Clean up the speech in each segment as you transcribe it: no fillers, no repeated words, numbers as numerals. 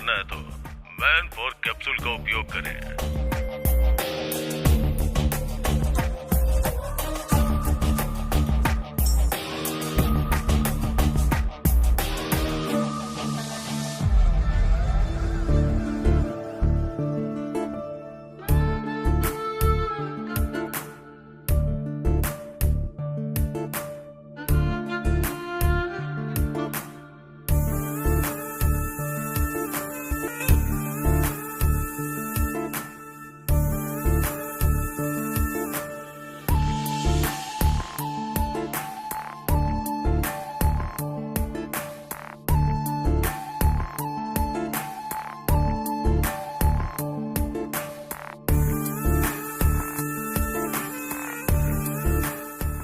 करना है तो मैन 4 कैप्सूल का उपयोग करें।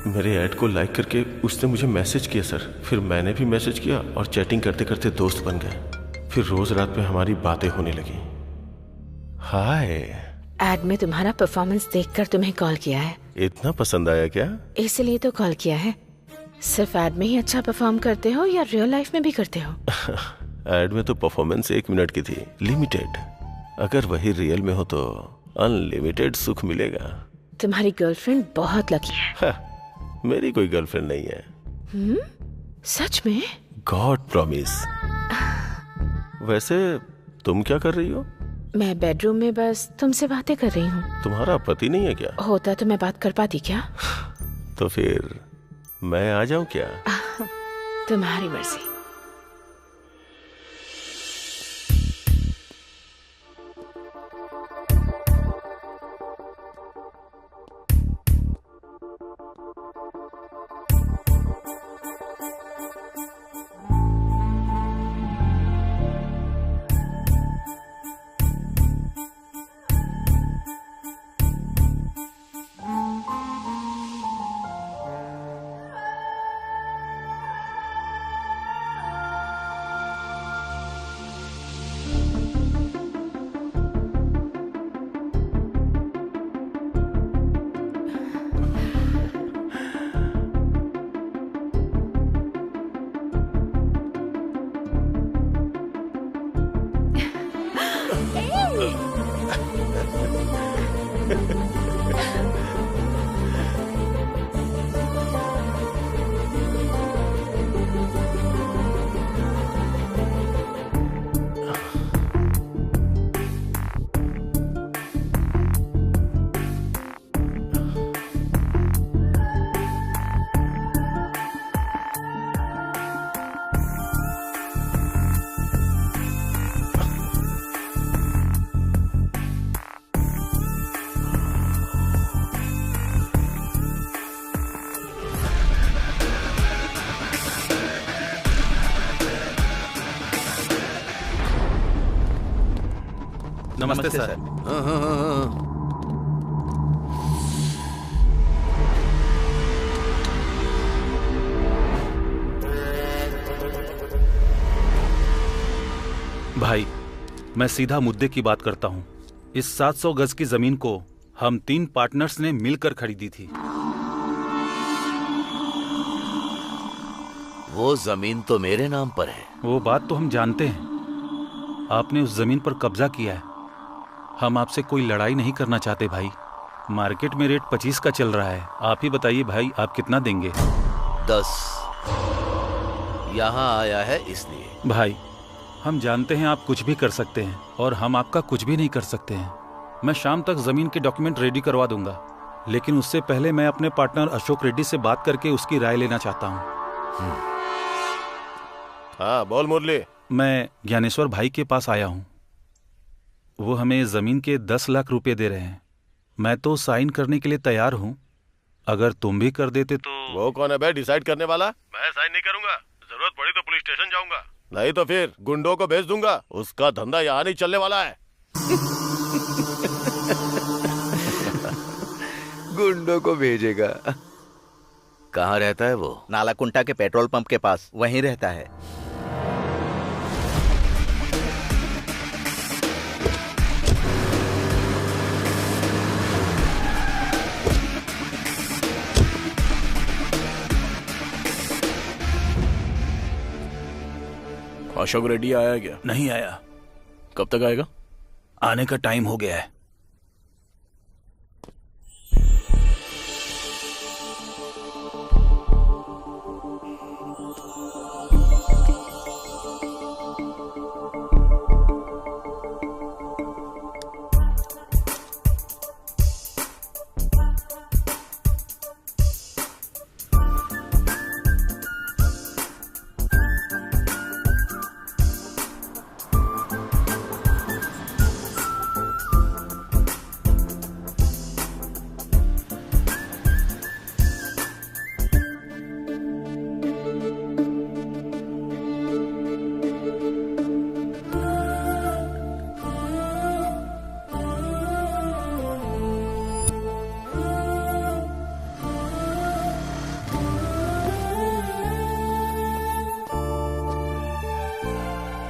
मेरे ऐड को लाइक करके उसने मुझे मैसेज किया सर। फिर मैंने भी मैसेज किया और चैटिंग करते करते दोस्त बन गए। फिर रोज रात में हमारी बातें होने लगी। हाय। ऐड में तुम्हारा परफॉर्मेंस देखकर तुम्हें कॉल किया है। इतना पसंद आया क्या? इसलिए तो कॉल किया है। सिर्फ ऐड में ही अच्छा परफॉर्म करते हो या रियल लाइफ में भी करते हो? ऐड में तो परफॉर्मेंस 1 मिनट की थी, लिमिटेड। अगर वही रियल में हो तो अनलिमिटेड सुख मिलेगा। तुम्हारी गर्लफ्रेंड बहुत लकी है। मेरी कोई गर्लफ्रेंड नहीं है। सच में? God promise. वैसे तुम क्या कर रही हो? मैं बेडरूम में बस तुमसे बातें कर रही हूँ। तुम्हारा पति नहीं है क्या? होता तो मैं बात कर पाती क्या? तो फिर मैं आ जाऊँ क्या? तुम्हारी मर्जी। नमस्ते सर। हाँ। भाई, मैं सीधा मुद्दे की बात करता हूँ। इस 700 गज की जमीन को हम 3 पार्टनर्स ने मिलकर खरीदी थी। वो जमीन तो मेरे नाम पर है। वो बात तो हम जानते हैं। आपने उस जमीन पर कब्जा किया है। हम आपसे कोई लड़ाई नहीं करना चाहते भाई। मार्केट में रेट 25 का चल रहा है। आप ही बताइए भाई, आप कितना देंगे? 10। यहाँ आया है इसलिए। भाई, हम जानते हैं आप कुछ भी कर सकते हैं और हम आपका कुछ भी नहीं कर सकते हैं। मैं शाम तक जमीन के डॉक्यूमेंट रेडी करवा दूंगा, लेकिन उससे पहले मैं अपने पार्टनर अशोक रेड्डी से बात करके उसकी राय लेना चाहता हूँ। हाँ बोल मुरली। मैं ज्ञानेश्वर भाई के पास आया हूँ। वो हमें जमीन के 10 लाख रुपए दे रहे हैं। मैं तो साइन करने के लिए तैयार हूँ। अगर तुम भी कर देते तो। वो कौन है बे डिसाइड करने वाला? मैं साइन नहीं करूंगा। जरूरत पड़ी तो पुलिस स्टेशन जाऊंगा, नहीं तो फिर गुंडों को भेज दूंगा। उसका धंधा यहाँ नहीं चलने वाला है। गुंडों को भेजेगा? कहाँ रहता है वो? नालाकुंटा के पेट्रोल पंप के पास, वहीं रहता है। अशोक रेड्डी आया क्या? नहीं आया। कब तक आएगा? आने का टाइम हो गया है।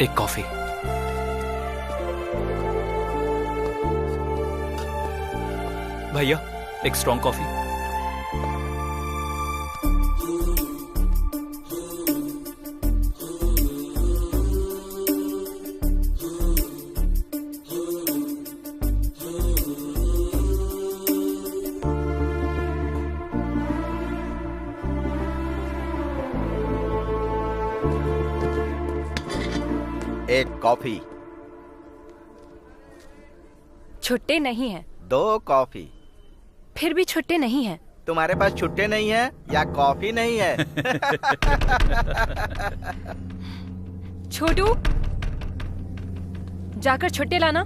एक कॉफी। भैया एक स्ट्रॉन्ग कॉफी। एक कॉफी। छुट्टे नहीं हैं। 2 कॉफी। फिर भी छुट्टे नहीं हैं। तुम्हारे पास छुट्टे नहीं है या कॉफी नहीं है? छोटू, जाकर छुट्टे लाना।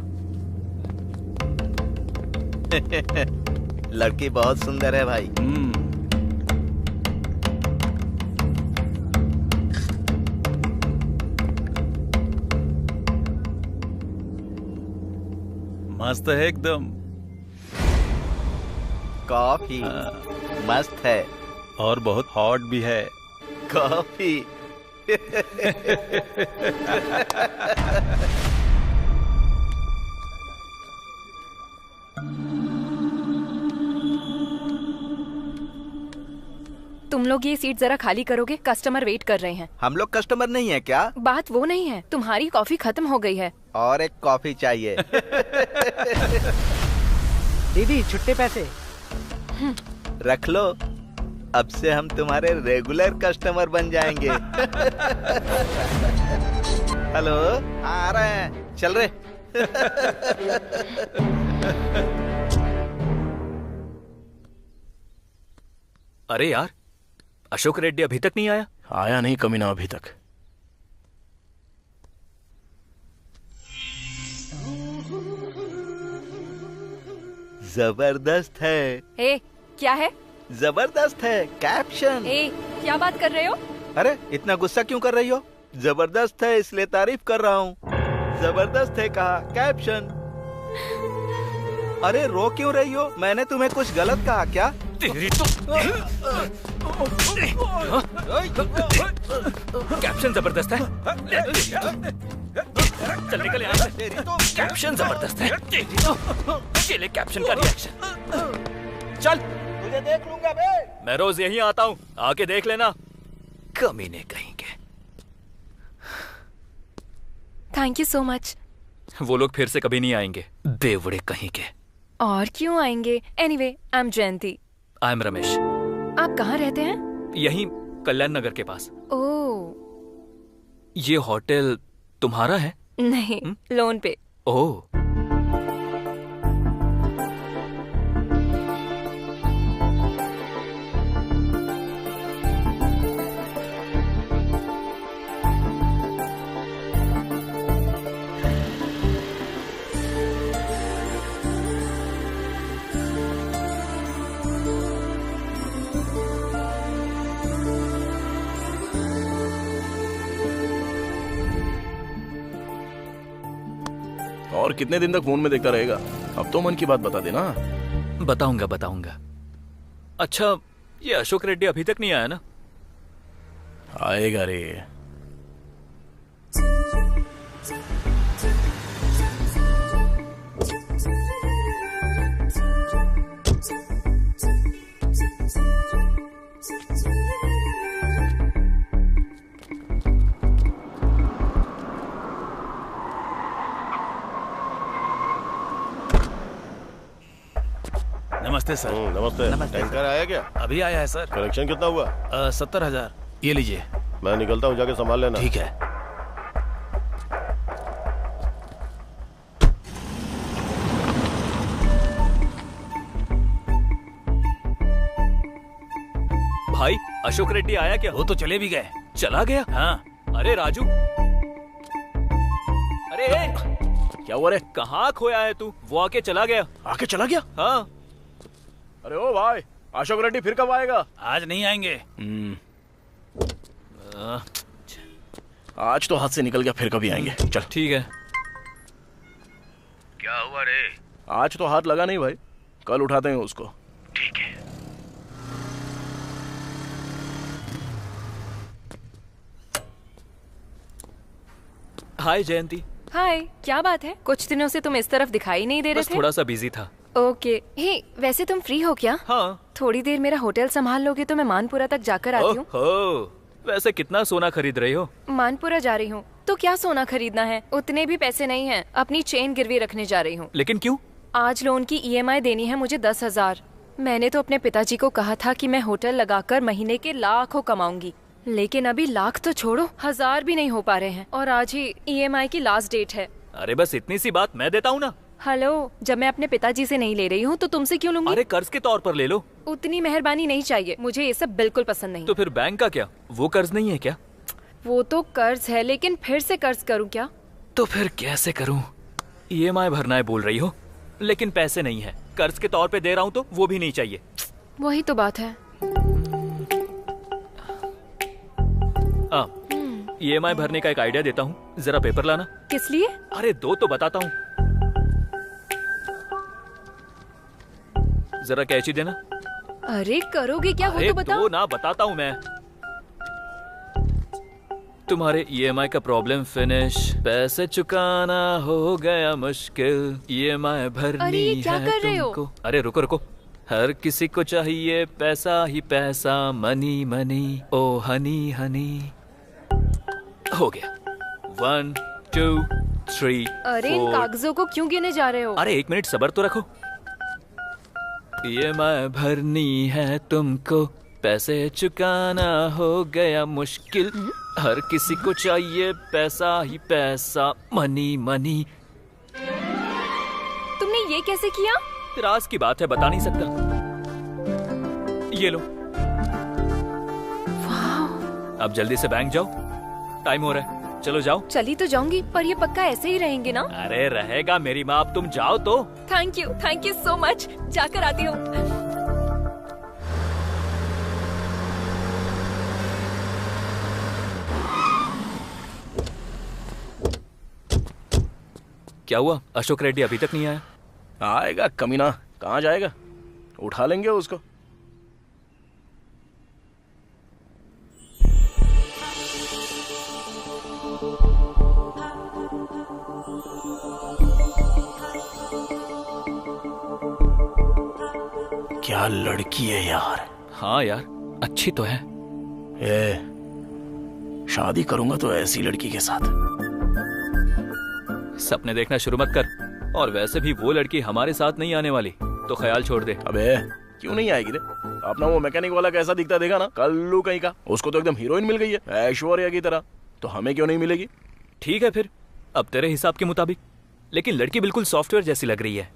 लड़की बहुत सुंदर है भाई। मस्त है एकदम। कॉफी मस्त है और बहुत हॉट भी है। कॉफी। तुम लोग ये सीट जरा खाली करोगे? कस्टमर वेट कर रहे हैं। हम लोग कस्टमर नहीं है क्या? बात वो नहीं है, तुम्हारी कॉफी खत्म हो गई है। और एक कॉफी चाहिए। दीदी छुट्टे पैसे रख लो, अब से हम तुम्हारे रेगुलर कस्टमर बन जाएंगे। हेलो, आ रहे हैं, चल रहे। अरे यार, अशोक रेड्डी अभी तक नहीं आया? आया नहीं कमीना अभी तक। जबरदस्त है। ए, क्या है? जबरदस्त है कैप्शन। ए, क्या बात कर रहे हो? अरे इतना गुस्सा क्यों कर रही हो? जबरदस्त है इसलिए तारीफ कर रहा हूँ। जबरदस्त है कहा, कैप्शन। अरे रो क्यों रही हो? मैंने तुम्हें कुछ गलत कहा क्या? तेरी तो कैप्शन जबरदस्त है। चल निकल यहाँ से। कैप्शन जबरदस्त है। ये ले कैप्शन का रिएक्शन। चल, तुझे देख लूंगा बे। मैं रोज यहीं आता हूँ, आके देख लेना। कमीने कहीं के। Thank you so much. वो लोग फिर से कभी नहीं आएंगे, बेवड़े कहीं के। और क्यों आएंगे? Anyway, I am Jayanti. I am Ramesh. आप कहाँ रहते हैं? यहीं कल्याण नगर के पास। ओह, ये होटल तुम्हारा है? नहीं, लोन पे। ओह, और कितने दिन तक फोन में देखता रहेगा? अब तो मन की बात बता देना। बताऊंगा बताऊंगा। अच्छा, ये अशोक रेड्डी अभी तक नहीं आया ना? आएगा रे। नमस्ते सर। नमस्ते। टैंकर आया क्या? अभी आया है सर। कलेक्शन कितना हुआ? 70,000। ये लीजिए। मैं निकलता हूँ, जाके संभाल लेना। ठीक है। भाई अशोक रेड्डी आया क्या? वो तो चले भी गए। चला गया? हाँ। अरे राजू, अरे क्या हुआ रे? कहाँ खोया है तू? वो आके चला गया। आके चला गया? हाँ। अरे ओ भाई, अशोक रेड्डी फिर कब आएगा? आज नहीं आएंगे। आज तो हाथ से निकल गया, फिर कभी आएंगे। चल ठीक है। क्या हुआ रे? आज तो हाथ लगा नहीं भाई, कल उठाते हैं उसको। ठीक है। हाय जयंती। हाय, क्या बात है? कुछ दिनों से तुम इस तरफ दिखाई नहीं दे रहे बस थे। थोड़ा सा बिजी था। ओके। हे, वैसे तुम फ्री हो क्या? हाँ। थोड़ी देर मेरा होटल संभाल लोगे तो मैं मानपुरा तक जाकर आती हूँ। ओहो, वैसे कितना सोना खरीद रही हो? मानपुरा जा रही हूँ तो क्या सोना खरीदना है, उतने भी पैसे नहीं हैं। अपनी चेन गिरवी रखने जा रही हूँ। लेकिन क्यों? आज लोन की EMI देनी है मुझे 10,000। मैंने तो अपने पिताजी को कहा था कि मैं होटल लगाकर महीने के लाखों कमाऊंगी, लेकिन अभी लाख तो छोड़ो, 1000 भी नहीं हो पा रहे हैं। और आज ही EMI की लास्ट डेट है। अरे बस इतनी सी बात, मैं देता हूँ ना। हेलो, जब मैं अपने पिताजी से नहीं ले रही हूँ तो तुमसे क्यों लूंगी? अरे कर्ज के तौर पर ले लो। उतनी मेहरबानी नहीं चाहिए, मुझे ये सब बिल्कुल पसंद नहीं। तो फिर बैंक का क्या? वो कर्ज नहीं है क्या? वो तो कर्ज है, लेकिन फिर से कर्ज करूँ क्या? तो फिर कैसे करूँ? EMI भरना है बोल रही हो, लेकिन पैसे नहीं है। कर्ज के तौर पे दे रहा हूँ तो वो भी नहीं चाहिए। वही तो बात है। EMI भरने का एक आइडिया देता हूँ, जरा पेपर लाना। किस लिए? अरे दो तो बताता हूँ। जरा कैची देना। अरे करोगे क्या? वो अरे तो बताओ। दो ना, बताता हूँ मैं। तुम्हारे EMI का प्रॉब्लम फिनिश, पैसे चुकाना हो गया मुश्किल, EMI भरनी अरे ये क्या है कर रहे हो? तुमको। अरे रुको रुको, हर किसी को चाहिए पैसा ही पैसा, मनी मनी ओ हनी हनी। हो गया। 1 2 3 अरे इन 4। कागजों को क्यों गिने जा रहे हो? अरे 1 मिनट सब्र तो रखो। EMI भरनी है तुमको, पैसे चुकाना हो गया मुश्किल, हर किसी को चाहिए पैसा ही पैसा, मनी मनी। तुमने ये कैसे किया? राज की बात है, बता नहीं सकता। ये लो। अब जल्दी से बैंक जाओ, टाइम हो रहा है। चलो जाओ। चली तो जाऊंगी, पर ये पक्का ऐसे ही रहेंगे ना? अरे रहेगा मेरी माँ, अब तुम जाओ तो। Thank you so much. जाकर आती हूँ। क्या हुआ? अशोक रेड्डी अभी तक नहीं आया? आएगा कमीना, कहाँ जाएगा? उठा लेंगे उसको। क्या लड़की है यार। हाँ यार, अच्छी तो है। शादी करूंगा तो ऐसी लड़की के साथ। सपने देखना शुरू मत कर। और वैसे भी वो लड़की हमारे साथ नहीं आने वाली, तो ख्याल छोड़ दे। अबे क्यों नहीं आएगी रे? अपना वो मैकेनिक वाला कैसा दिखता देखा ना, कल्लू कहीं का। उसको तो एकदम हीरोइन मिल गई है, ऐश्वर्या की तरह। तो हमें क्यों नहीं मिलेगी? ठीक है फिर, अब तेरे हिसाब के मुताबिक। लेकिन लड़की बिल्कुल सॉफ्टवेयर जैसी लग रही है।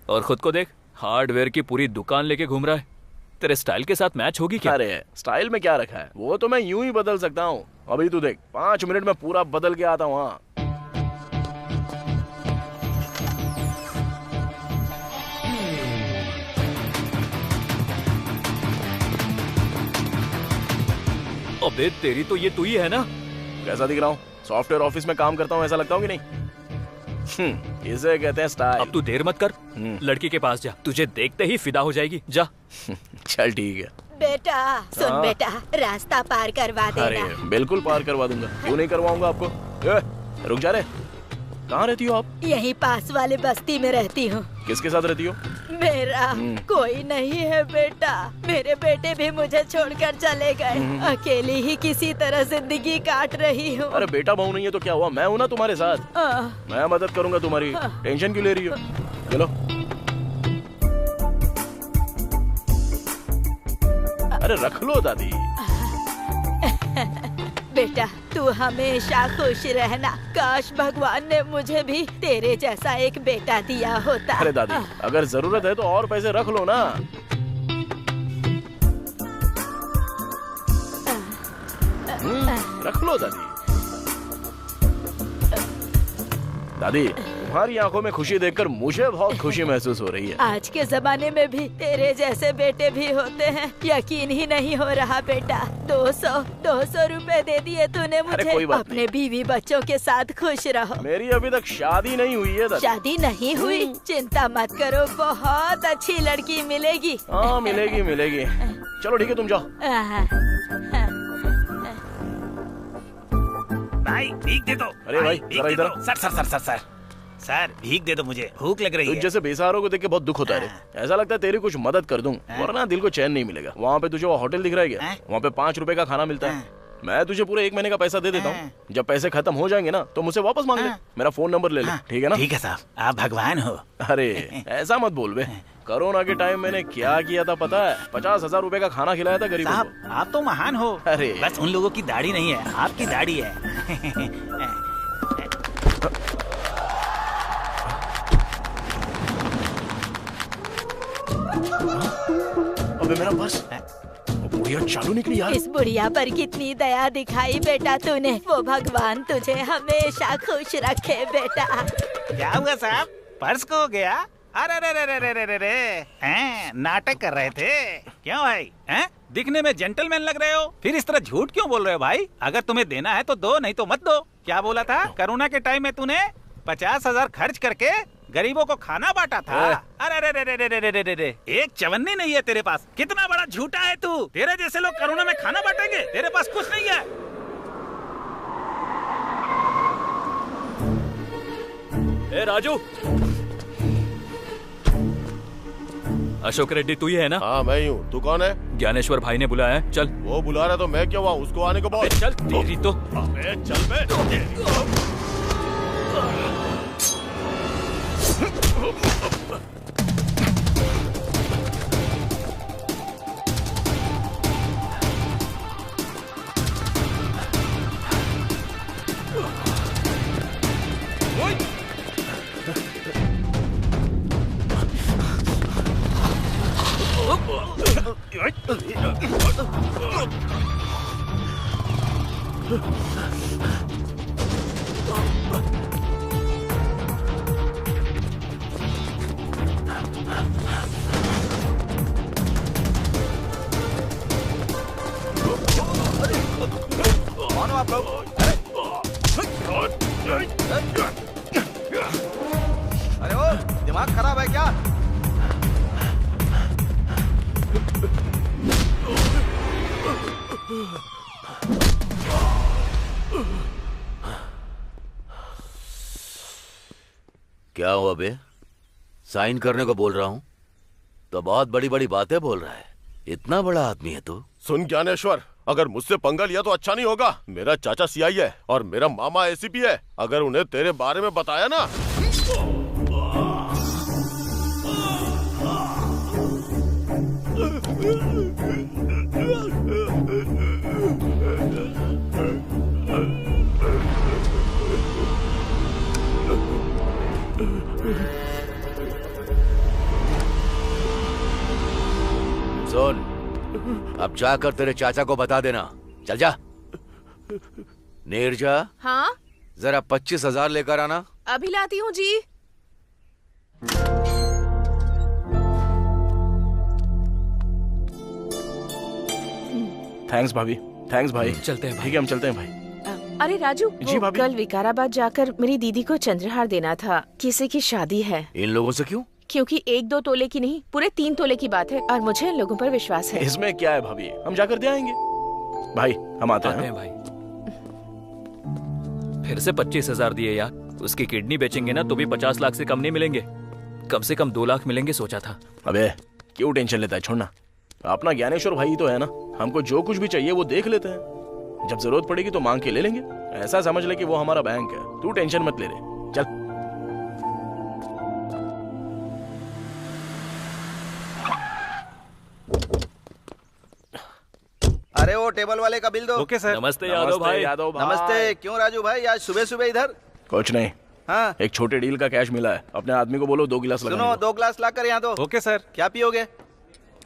और खुद को देख, हार्डवेयर की पूरी दुकान लेके घूम रहा है। तेरे स्टाइल के साथ मैच होगी क्या? अरे स्टाइल में क्या रखा है, वो तो मैं यूं ही बदल सकता हूँ। अभी तू देख, 5 मिनट में पूरा बदल के आता हूँ। हाँ अबे तेरी तो ये तू ही है ना? कैसा दिख रहा हूँ? सॉफ्टवेयर ऑफिस में काम करता हूँ ऐसा लगता हूँ कि नहीं? इसे कहते हैं स्टाइल। अब तू देर मत कर, लड़की के पास जा, तुझे देखते ही फिदा हो जाएगी। जा। चल ठीक है। बेटा सुन बेटा, रास्ता पार करवा देना। अरे बिल्कुल पार करवा दूंगा, क्यों नहीं करवाऊंगा आपको। रुक जा रे, कहाँ रहती हो आप? यहीं पास वाले बस्ती में रहती हूँ। किसके साथ रहती हो? मेरा कोई नहीं है बेटा, मेरे बेटे भी मुझे छोड़कर चले गए। अकेली ही किसी तरह जिंदगी काट रही हूँ। अरे बेटा बहू नहीं है तो क्या हुआ, मैं हूँ ना तुम्हारे साथ। मैं मदद करूंगा तुम्हारी, टेंशन क्यों ले रही हो? चलो। अरे रख लो दादी। बेटा तू हमेशा खुश रहना। काश भगवान ने मुझे भी तेरे जैसा एक बेटा दिया होता। अरे दादी अगर जरूरत है तो और पैसे रख लो ना। रख लो दादी। दादी तुम्हारी आंखों में खुशी देखकर मुझे बहुत खुशी महसूस हो रही है। आज के जमाने में भी तेरे जैसे बेटे भी होते हैं, यकीन ही नहीं हो रहा बेटा। 200 रुपए दे दिए तूने मुझे। कोई बात अपने बीवी बच्चों के साथ खुश रहो। मेरी अभी तक शादी नहीं हुई है दादी। शादी नहीं हुई? चिंता मत करो, बहुत अच्छी लड़की मिलेगी। हाँ मिलेगी मिलेगी। चलो ठीक है तुम जाओ। भाई भीख दे दो। अरे भाई जरा इधर। Sir sir sir sir sir sir भीख दे दो, मुझे भूख लग रही है। तुझ जैसे बेसहारों को देख के बहुत दुख होता है। ऐसा लगता है तेरी कुछ मदद कर दूं, वरना दिल को चैन नहीं मिलेगा। वहाँ पे तुझे वो होटल दिख रहा है क्या? वहाँ पे 5 रुपए का खाना मिलता है। मैं तुझे पूरे 1 महीने का पैसा दे देता हूँ। जब पैसे खत्म हो जाएंगे ना तो मुझसे वापस मांग ले। मेरा फोन नंबर ले ले, ठीक है ना? ठीक है साहब, आप भगवान हो। अरे ऐसा मत बोल बे। कोरोना के टाइम मैंने क्या किया था पता है? 50,000 रुपए का खाना खिलाया था गरीबों को। आप तो महान हो। अरे बस उन लोगों की दाढ़ी नहीं है, आपकी दाढ़ी है। अबे मेरा पर्स। बुढ़िया चालू निकली यार। इस बुढ़िया पर कितनी दया दिखाई बेटा तूने। वो भगवान तुझे हमेशा खुश रखे बेटा। क्या हुआ साहब, पर्स खो गया? अरे रे रे रे रे रे रे हैं, नाटक कर रहे थे क्यों भाई? हैं, दिखने में जेंटलमैन लग रहे हो, फिर इस तरह झूठ क्यों बोल रहे हो भाई? अगर तुम्हें देना है तो दो, नहीं तो मत दो। क्या बोला था? कोरोना के टाइम में तूने 50,000 खर्च करके गरीबों को खाना बांटा था। अरे रे रे रे रे रे रे रे, एक चवन्नी नहीं है तेरे पास। कितना बड़ा झूठा है तू। तेरे जैसे लोग कोरोना में खाना बांटेंगे? तेरे पास कुछ नहीं है। ए राजू, अशोक रेड्डी तू ही है ना? हाँ मैं ही हूँ। तू कौन है? ज्ञानेश्वर भाई ने बुलाया है, चल। वो बुला रहा तो मैं क्यों वहाँ? उसको आने को बोल। चल तेरी तो। चल बे। कौन हो आप लोग? अरे ओ, दिमाग खराब है क्या? क्या हुआ बे? साइन करने को बोल रहा हूँ तो बहुत बड़ी बड़ी बातें बोल रहा है। इतना बड़ा आदमी है तू। सुन ज्ञानेश्वर, अगर मुझसे पंगा लिया तो अच्छा नहीं होगा। मेरा चाचा सीआई है और मेरा मामा एसीपी है। अगर उन्हें तेरे बारे में बताया ना। सुन, अब जाकर तेरे चाचा को बता देना। चल जा। नीरजा, हाँ जरा 25,000 लेकर आना। अभी लाती हूँ जी। थैंक्स भाभी। थैंक्स भाई। चलते हैं भाई। ठीक है हम चलते हैं भाई। अरे राजू, जी वो भाभी। कल विकाराबाद जाकर मेरी दीदी को चंद्रहार देना था। किसी की शादी है। इन लोगों से क्यों? क्योंकि 1-2 तोले की नहीं, पूरे 3 तोले की बात है और मुझे इन लोगों पर विश्वास है। इसमें क्या है भाभी, हम जाकर दे आएंगे। भाई हम आते हैं भाई। फिर से 25,000 दिए यार। उसकी किडनी बेचेंगे ना तो भी 50 लाख से कम नहीं मिलेंगे। कम से कम 2 लाख मिलेंगे सोचा था। अबे क्यों टेंशन लेता है, छोड़ना। अपना ज्ञानेश्वर भाई ही तो है ना। हमको जो कुछ भी चाहिए वो देख लेते हैं। जब जरूरत पड़ेगी तो मांग के ले लेंगे। ऐसा समझ ले कि वो हमारा बैंक है। तू टेंशन मत ले रहे। चल। अरे वो टेबल वाले का बिल दो। Okay sir. नमस्ते यादव भाई। नमस्ते। क्यों राजू भाई आज सुबह सुबह इधर? कुछ नहीं। हाँ एक छोटे डील का कैश मिला है, अपने आदमी को बोलो 2 गिलास लगाने सुनो, को। 2 ग्लास ला कर यहाँ दो। Okay sir. क्या पियोगे?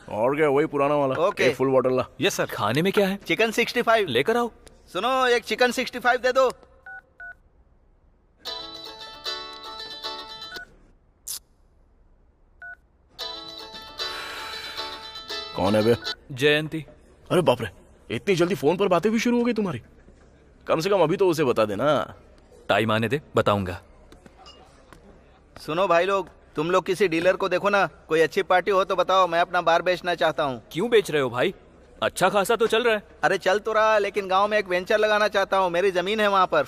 और क्या, वही पुराना वाला। ओके। एक फुल बॉटल ला। Yes sir. खाने में क्या है? चिकन 65 लेकर आओ। सुनो, एक चिकन 65 दे दो। कौन है बे? जयंती। अरे बाप रे, इतनी जल्दी फोन पर बातें भी शुरू हो गई तुम्हारी। कम से कम अभी तो उसे बता देना। टाइम आने दे, बताऊंगा। सुनो भाई लोग, तुम लोग किसी डीलर को देखो ना, कोई अच्छी पार्टी हो तो बताओ, मैं अपना बार बेचना चाहता हूँ। क्यों बेच रहे हो भाई? अच्छा खासा तो चल रहा है। अरे चल तो रहा, लेकिन गांव में एक वेंचर लगाना चाहता हूँ, मेरी जमीन है वहाँ पर।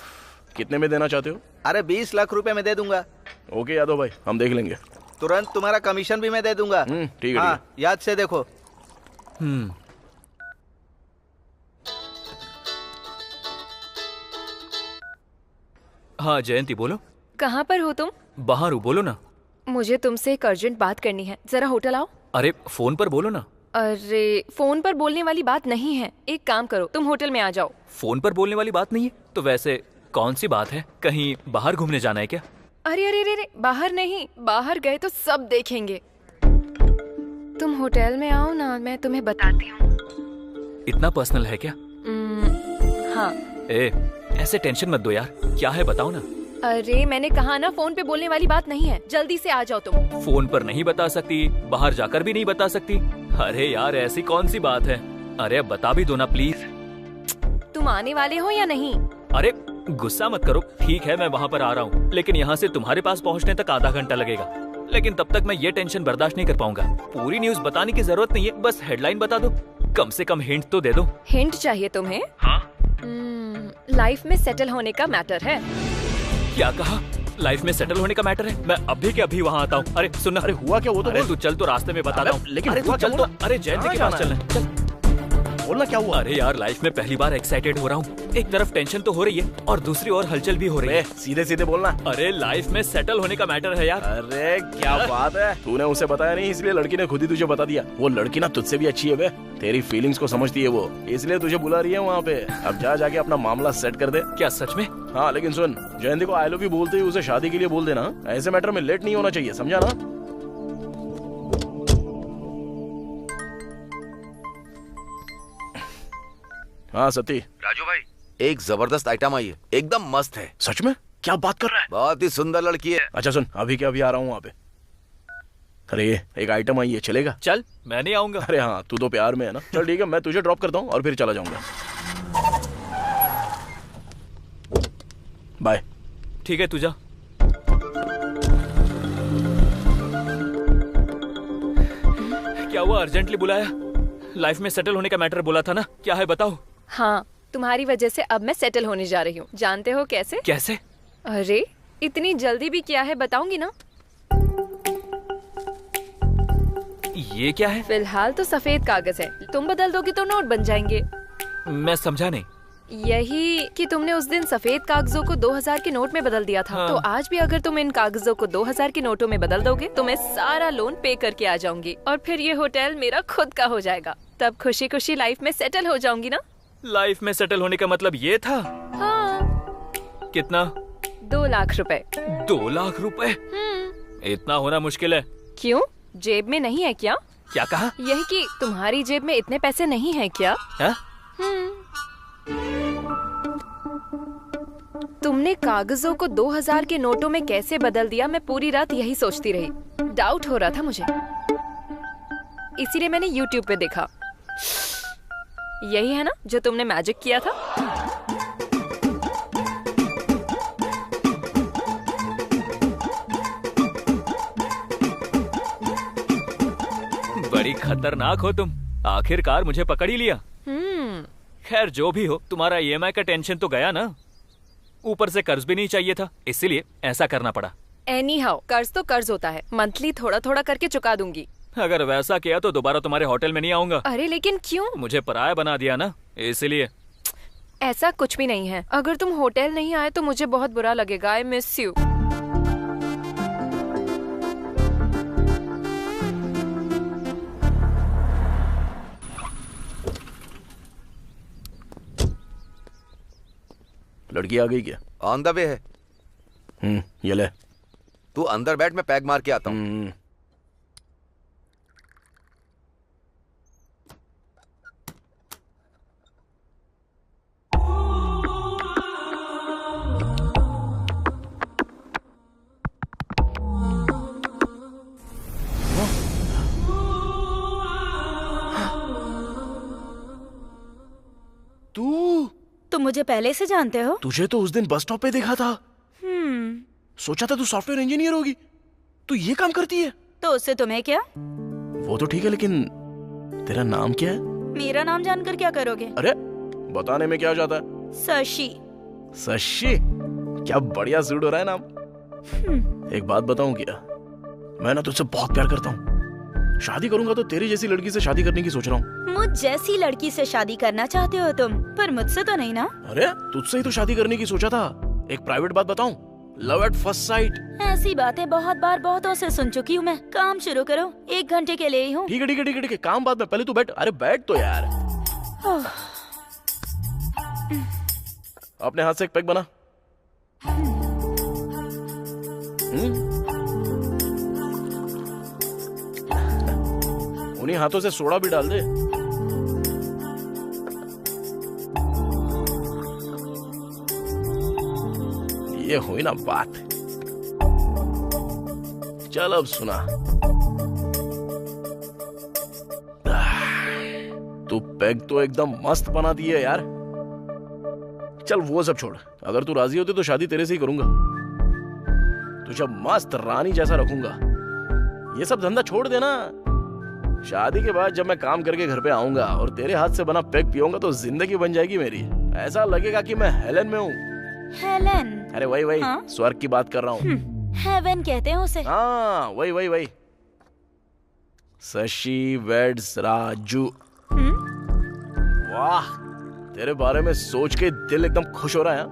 कितने में देना चाहते हो? अरे 20 लाख रुपए में दे दूंगा। ओके यादव भाई, हम देख लेंगे। तुरंत तुम्हारा कमीशन भी मैं दे दूंगा। ठीक है। हाँ, याद से देखो। हाँ जयंती बोलो। कहाँ पर हो तुम? बाहर हूँ, बोलो ना। मुझे तुमसे एक अर्जेंट बात करनी है, जरा होटल आओ। अरे फोन पर बोलो ना। अरे फोन पर बोलने वाली बात नहीं है, एक काम करो, तुम होटल में आ जाओ। फोन पर बोलने वाली बात नहीं है तो वैसे कौन सी बात है? कहीं बाहर घूमने जाना है क्या? अरे अरे अरे, बाहर नहीं, बाहर गए तो सब देखेंगे। तुम होटल में आओ ना, मैं तुम्हें बताती हूँ। इतना पर्सनल है क्या? हाँ। ऐसे टेंशन मत दो यार, क्या है बताओ ना। अरे मैंने कहा ना, फोन पे बोलने वाली बात नहीं है, जल्दी से आ जाओ तुम। फोन पर नहीं बता सकती, बाहर जाकर भी नहीं बता सकती? अरे यार ऐसी कौन सी बात है? अरे अब बता भी दो ना प्लीज। तुम आने वाले हो या नहीं? अरे गुस्सा मत करो, ठीक है मैं वहाँ पर आ रहा हूँ, लेकिन यहाँ से तुम्हारे पास पहुँचने तक आधा घंटा लगेगा। लेकिन तब तक मैं ये टेंशन बर्दाश्त नहीं कर पाऊंगा। पूरी न्यूज बताने की जरूरत नहीं है, बस हेडलाइन बता दो, कम से कम हिंट तो दे दो। हिंट चाहिए तुम्हें? हाँ। लाइफ में सेटल होने का मैटर है। क्या कहा? लाइफ में सेटल होने का मैटर है? मैं अभी के अभी वहाँ आता हूँ। अरे सुन, अरे हुआ क्या वो तो बोल। तू चल, तो रास्ते में बता रहा हूँ। लेकिन तू चल तो। अरे जयंती के पास चलना है, चल बोलना क्या हुआ? अरे यार लाइफ में पहली बार एक्साइटेड हो रहा हूँ। एक तरफ टेंशन तो हो रही है और दूसरी ओर हलचल भी हो रही है। सीधे सीधे बोलना। अरे लाइफ में सेटल होने का मैटर है यार। अरे क्या बात है, तूने उसे बताया नहीं इसलिए लड़की ने खुद ही तुझे बता दिया। वो लड़की ना तुझसे भी अच्छी है बे, तेरी फीलिंग्स को समझती है वो, इसलिए तुझे बुला रही है वहाँ पे। अब जा जाके अपना मामला सेट कर दे। क्या सच में? हाँ लेकिन सुन, जयंती को आई लव यू बोलते ही उसे शादी के लिए बोल देना। ऐसे मैटर में लेट नहीं होना चाहिए, समझा ना? हाँ सती। राजू भाई, एक जबरदस्त आइटम आई है, एकदम मस्त है। सच में? क्या बात कर रहा है? बहुत ही सुंदर लड़की है। अच्छा सुन, अभी क्या अभी आ रहा हूँ वहाँ पे। अरे एक आइटम आई है, चलेगा? चल मैं नहीं आऊंगा। अरे हाँ, तू तो प्यार में है ना। चल ठीक है, मैं तुझे ड्रॉप करता हूँ और फिर चला जाऊंगा। बाय। ठीक है तू जा। क्या हुआ, अर्जेंटली बुलाया? लाइफ में सेटल होने का मैटर बोला था ना, क्या है बताओ। हाँ, तुम्हारी वजह से अब मैं सेटल होने जा रही हूँ। जानते हो कैसे? कैसे? अरे इतनी जल्दी भी क्या है, बताऊंगी ना। ये क्या है? फिलहाल तो सफेद कागज है, तुम बदल दोगे तो नोट बन जाएंगे। मैं समझा नहीं। यही कि तुमने उस दिन सफेद कागजों को 2000 के नोट में बदल दिया था। हाँ। तो आज भी अगर तुम इन कागजों को 2000 के नोटों में बदल दोगे तो मैं सारा लोन पे करके आ जाऊंगी और फिर ये होटल मेरा खुद का हो जाएगा। तब खुशी खुशी लाइफ में सेटल हो जाऊंगी ना। लाइफ में सेटल होने का मतलब ये था? हाँ। कितना? 2 लाख रुपए। 2 लाख रुपए? इतना होना मुश्किल है। क्यों, जेब में नहीं है क्या? क्या कहा? यही कि तुम्हारी जेब में इतने पैसे नहीं है क्या? है? तुमने कागजों को 2000 के नोटों में कैसे बदल दिया, मैं पूरी रात यही सोचती रही। डाउट हो रहा था मुझे, इसीलिए मैंने YouTube पे देखा। यही है ना जो तुमने मैजिक किया था? बड़ी खतरनाक हो तुम, आखिरकार मुझे पकड़ ही लिया। खैर जो भी हो, तुम्हारा EMI का टेंशन तो गया ना। ऊपर से कर्ज भी नहीं चाहिए था, इसीलिए ऐसा करना पड़ा। एनीहाउ, कर्ज तो कर्ज होता है, मंथली थोड़ा थोड़ा करके चुका दूंगी। अगर वैसा किया तो दोबारा तुम्हारे होटल में नहीं आऊंगा। अरे लेकिन क्यों? मुझे पराया बना दिया ना, इसलिए। ऐसा कुछ भी नहीं है, अगर तुम होटल नहीं आए तो मुझे बहुत बुरा लगेगा। I miss you. लड़की आ गई क्या? ऑन द वे है। ये ले। तू अंदर बैठ, मैं पैक मार के आता हूँ। तुम मुझे पहले से जानते हो? तुझे तो उस दिन बस स्टॉप पे देखा था। सोचा था तू सॉफ्टवेयर इंजीनियर होगी। तू ये काम करती है? तो उससे तुम्हें क्या? वो तो ठीक है, लेकिन तेरा नाम क्या है? मेरा नाम जानकर क्या करोगे? अरे बताने में क्या जाता है? शशि। शशि? क्या बढ़िया सूट हो रहा है नाम। एक बात बताऊं क्या, मैं ना तुझसे बहुत प्यार करता हूँ। शादी करूंगा तो तेरी जैसी लड़की से शादी करने की सोच रहा हूँ। मुझ जैसी लड़की से शादी करना चाहते हो तुम, पर मुझसे तो नहीं ना? अरे तुझसे ही तो शादी करने की सोचा था। एक प्राइवेट बात बताऊं, लव एट फर्स्ट साइट। ऐसी बातें बहुत बार बहुतों से सुन चुकी हूँ मैं। काम शुरू करो, 1 घंटे के लिए ही हूँ। ठीक है ठीक है ठीक है ठीक है, काम बाद में, पहले तू बैठ। अरे बैठ तो यार। अपने हाथ से एक पैक बना। उन्हीं हाथों से सोडा भी डाल दे। ये हुई ना बात। चल अब सुना, तू पैग तो एकदम मस्त बना दी है यार। चल वो सब छोड़, अगर तू राजी होती तो शादी तेरे से ही करूंगा। तुझे मस्त रानी जैसा रखूंगा। ये सब धंधा छोड़ देना। शादी के बाद जब मैं काम करके घर पे आऊंगा और तेरे हाथ से बना पैग पीऊंगा तो जिंदगी बन जाएगी मेरी। ऐसा लगेगा कि मैं हेलन में हूँ। हेलन? अरे वही स्वर्ग की बात कर रहा हूँ। हेवन कहते हैं उसे। हाँ वही। शशि वेड्स राजू। वाह, तेरे बारे में सोच के दिल एकदम खुश हो रहा है।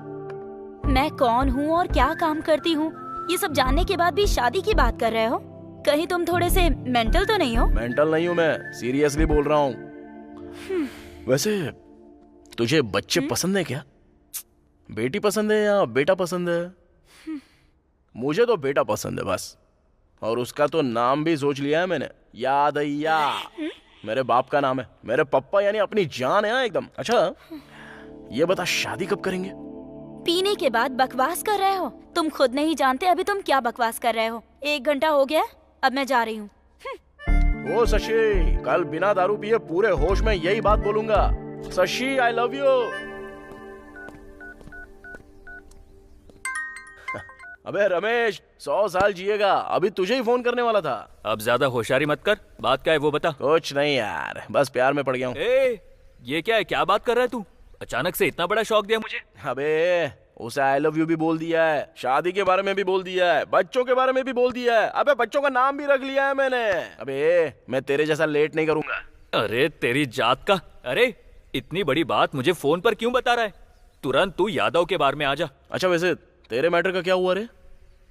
मैं कौन हूँ और क्या काम करती हूँ, ये सब जानने के बाद भी शादी की बात कर रहे हो? कहीं तुम थोड़े से मेंटल तो नहीं हो? मेंटल नहीं हूँ मैं, सीरियसली बोल रहा हूँ। वैसे तुझे बच्चे पसंद है क्या? बेटी पसंद है या बेटा पसंद है? मुझे तो बेटा पसंद है बस। और उसका तो नाम भी सोच लिया है मैंने, यादయ్యా। मेरे बाप का नाम है। मेरे पप्पा यानी अपनी जान है ना एकदम। अच्छा ये बता, शादी कब करेंगे? पीने के बाद बकवास कर रहे हो? तुम खुद नहीं जानते अभी तुम क्या बकवास कर रहे हो। 1 घंटा हो गया, अब मैं जा रही हूँ। ओ शशि, कल बिना दारू पिए पूरे होश में यही बात बोलूंगा। शशि आई लव यू। अबे रमेश, 100 साल जिएगा। अभी तुझे ही फोन करने वाला था। अब ज्यादा होशियारी मत कर। बात क्या है वो बता। कुछ नहीं यार, बस प्यार में पड़ गया हूँ। ये क्या है, क्या बात कर रहा है तू? अचानक से इतना बड़ा शौक दिया मुझे। अबे उसे आई लव यू भी बोल दिया है, शादी के बारे में भी बोल दिया है, बच्चों के बारे में भी बोल दिया है। अबे बच्चों का नाम भी रख लिया है मैंने। अबे मैं तेरे जैसा लेट नहीं करूंगा। अरे तेरी जात का। अरे इतनी बड़ी बात मुझे फोन पर क्यों बता रहा है? तुरंत तू यादव के बारे में आ जा। अच्छा वैसे तेरे मैटर का क्या हुआ रे?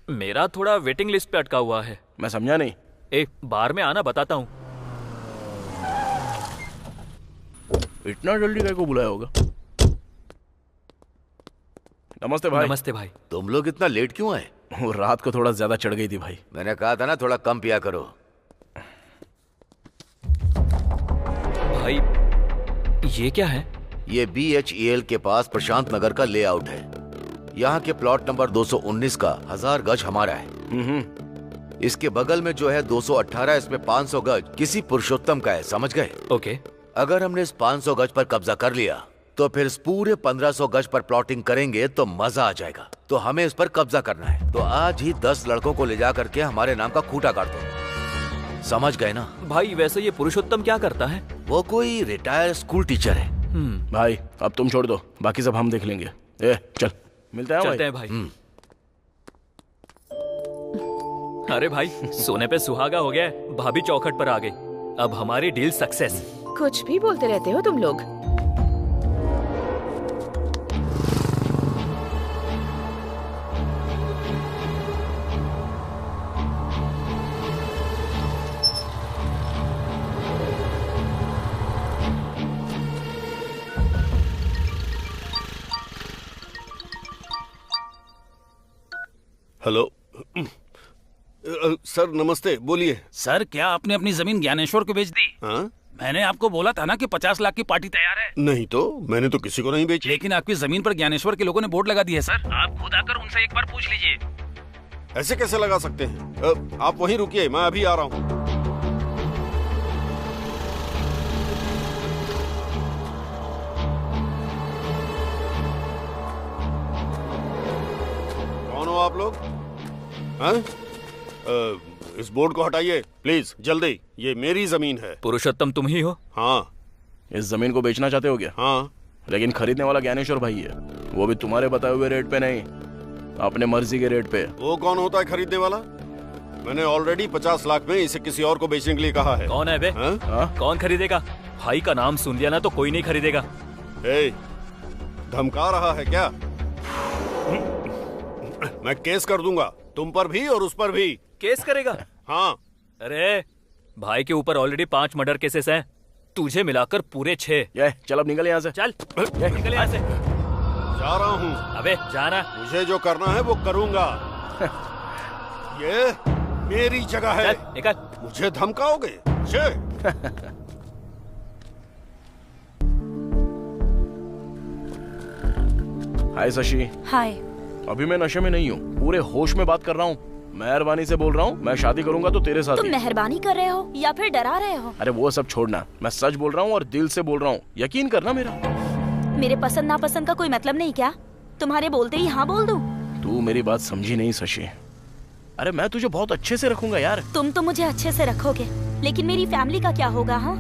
मेरा थोड़ा वेटिंग लिस्ट पे अटका हुआ है। मैं समझा नहीं। बार में आना, बताता हूँ। इतना जल्दी काय को बुलाया होगा? नमस्ते भाई। नमस्ते भाई। तुम लोग इतना लेट क्यों आए? वो रात को थोड़ा ज्यादा चढ़ गई थी भाई। मैंने कहा था ना थोड़ा कम पिया करो। भाई ये क्या है? ये BHEL के पास प्रशांत नगर का लेआउट है। यहाँ के प्लॉट नंबर 219 का 1000 गज हमारा है। इसके बगल में जो है 218, इसमें 500 गज किसी पुरुषोत्तम का है, समझ गए? ओके। अगर हमने इस 500 गज पर कब्जा कर लिया तो फिर इस पूरे 1500 गज पर प्लॉटिंग करेंगे तो मजा आ जाएगा। तो हमें इस पर कब्जा करना है। तो आज ही 10 लड़कों को ले जा करके हमारे नाम का खूंटा काट दो, समझ गए ना? भाई वैसे ये पुरुषोत्तम क्या करता है? वो कोई रिटायर्ड स्कूल टीचर है। भाई अब तुम छोड़ दो, बाकी सब हम देख लेंगे। चल मिलते हैं। चलते हैं भाई। अरे भाई सोने पे सुहागा हो गया। भाभी चौखट पर आ गई। अब हमारी डील सक्सेस। कुछ भी बोलते रहते हो तुम लोग। हेलो सर, नमस्ते, बोलिए। सर, क्या आपने अपनी जमीन ज्ञानेश्वर को बेच दी? हाँ? मैंने आपको बोला था ना कि 50 लाख की पार्टी तैयार है। नहीं तो, मैंने तो किसी को नहीं बेची। लेकिन आपकी जमीन पर ज्ञानेश्वर के लोगों ने बोर्ड लगा दी है सर। आप खुद आकर उनसे एक बार पूछ लीजिए। ऐसे कैसे लगा सकते हैं? आप वहीं रुकिए, मैं अभी आ रहा हूँ। कौन हो आप लोग? हाँ? इस बोर्ड को हटाइए प्लीज, जल्दी। ये मेरी जमीन है। पुरुषोत्तम तुम ही हो? हाँ। इस जमीन को बेचना चाहते हो क्या? हाँ। लेकिन खरीदने वाला ज्ञानेश्वर भाई है, वो भी तुम्हारे बताए हुए रेट पे नहीं, अपने मर्जी के रेट पे। वो कौन होता है खरीदने वाला? मैंने ऑलरेडी 50 लाख में इसे किसी और को बेचने के लिए कहा है। कौन है बे? कौन खरीदेगा? भाई का नाम सुन लिया ना तो कोई नहीं खरीदेगा। धमका रहा है क्या? मैं केस कर दूंगा, तुम पर भी और उस पर भी। केस करेगा? हाँ। अरे भाई के ऊपर ऑलरेडी 5 मर्डर केसेस हैं, तुझे मिलाकर पूरे 6। चल अब निकल यहाँ से। चल निकल यहाँ से। जा रहा हूँ। अबे जाना। मुझे जो करना है वो करूँगा। ये मेरी जगह है। चल निकल। मुझे धमकाओगे? मुझे? हाय शशि। हाय। अभी मैं नशे में नहीं हूँ, पूरे होश में बात कर रहा हूँ। मेहरबानी से बोल रहा हूँ, मैं शादी करूंगा तो तेरे साथ। तुम मेहरबानी कर रहे हो या फिर डरा रहे हो? अरे वो सब छोड़ना, मैं सच बोल रहा हूँ और दिल से बोल रहा हूँ, यकीन करना मेरा। मेरे पसंद नापसंद का कोई मतलब नहीं क्या? तुम्हारे बोलते ही हाँ बोल दूं? तू मेरी बात समझी नहीं शशि। अरे मैं तुझे बहुत अच्छे से रखूंगा यार। तुम तो मुझे अच्छे से रखोगे, लेकिन मेरी फैमिली का क्या होगा? हाँ,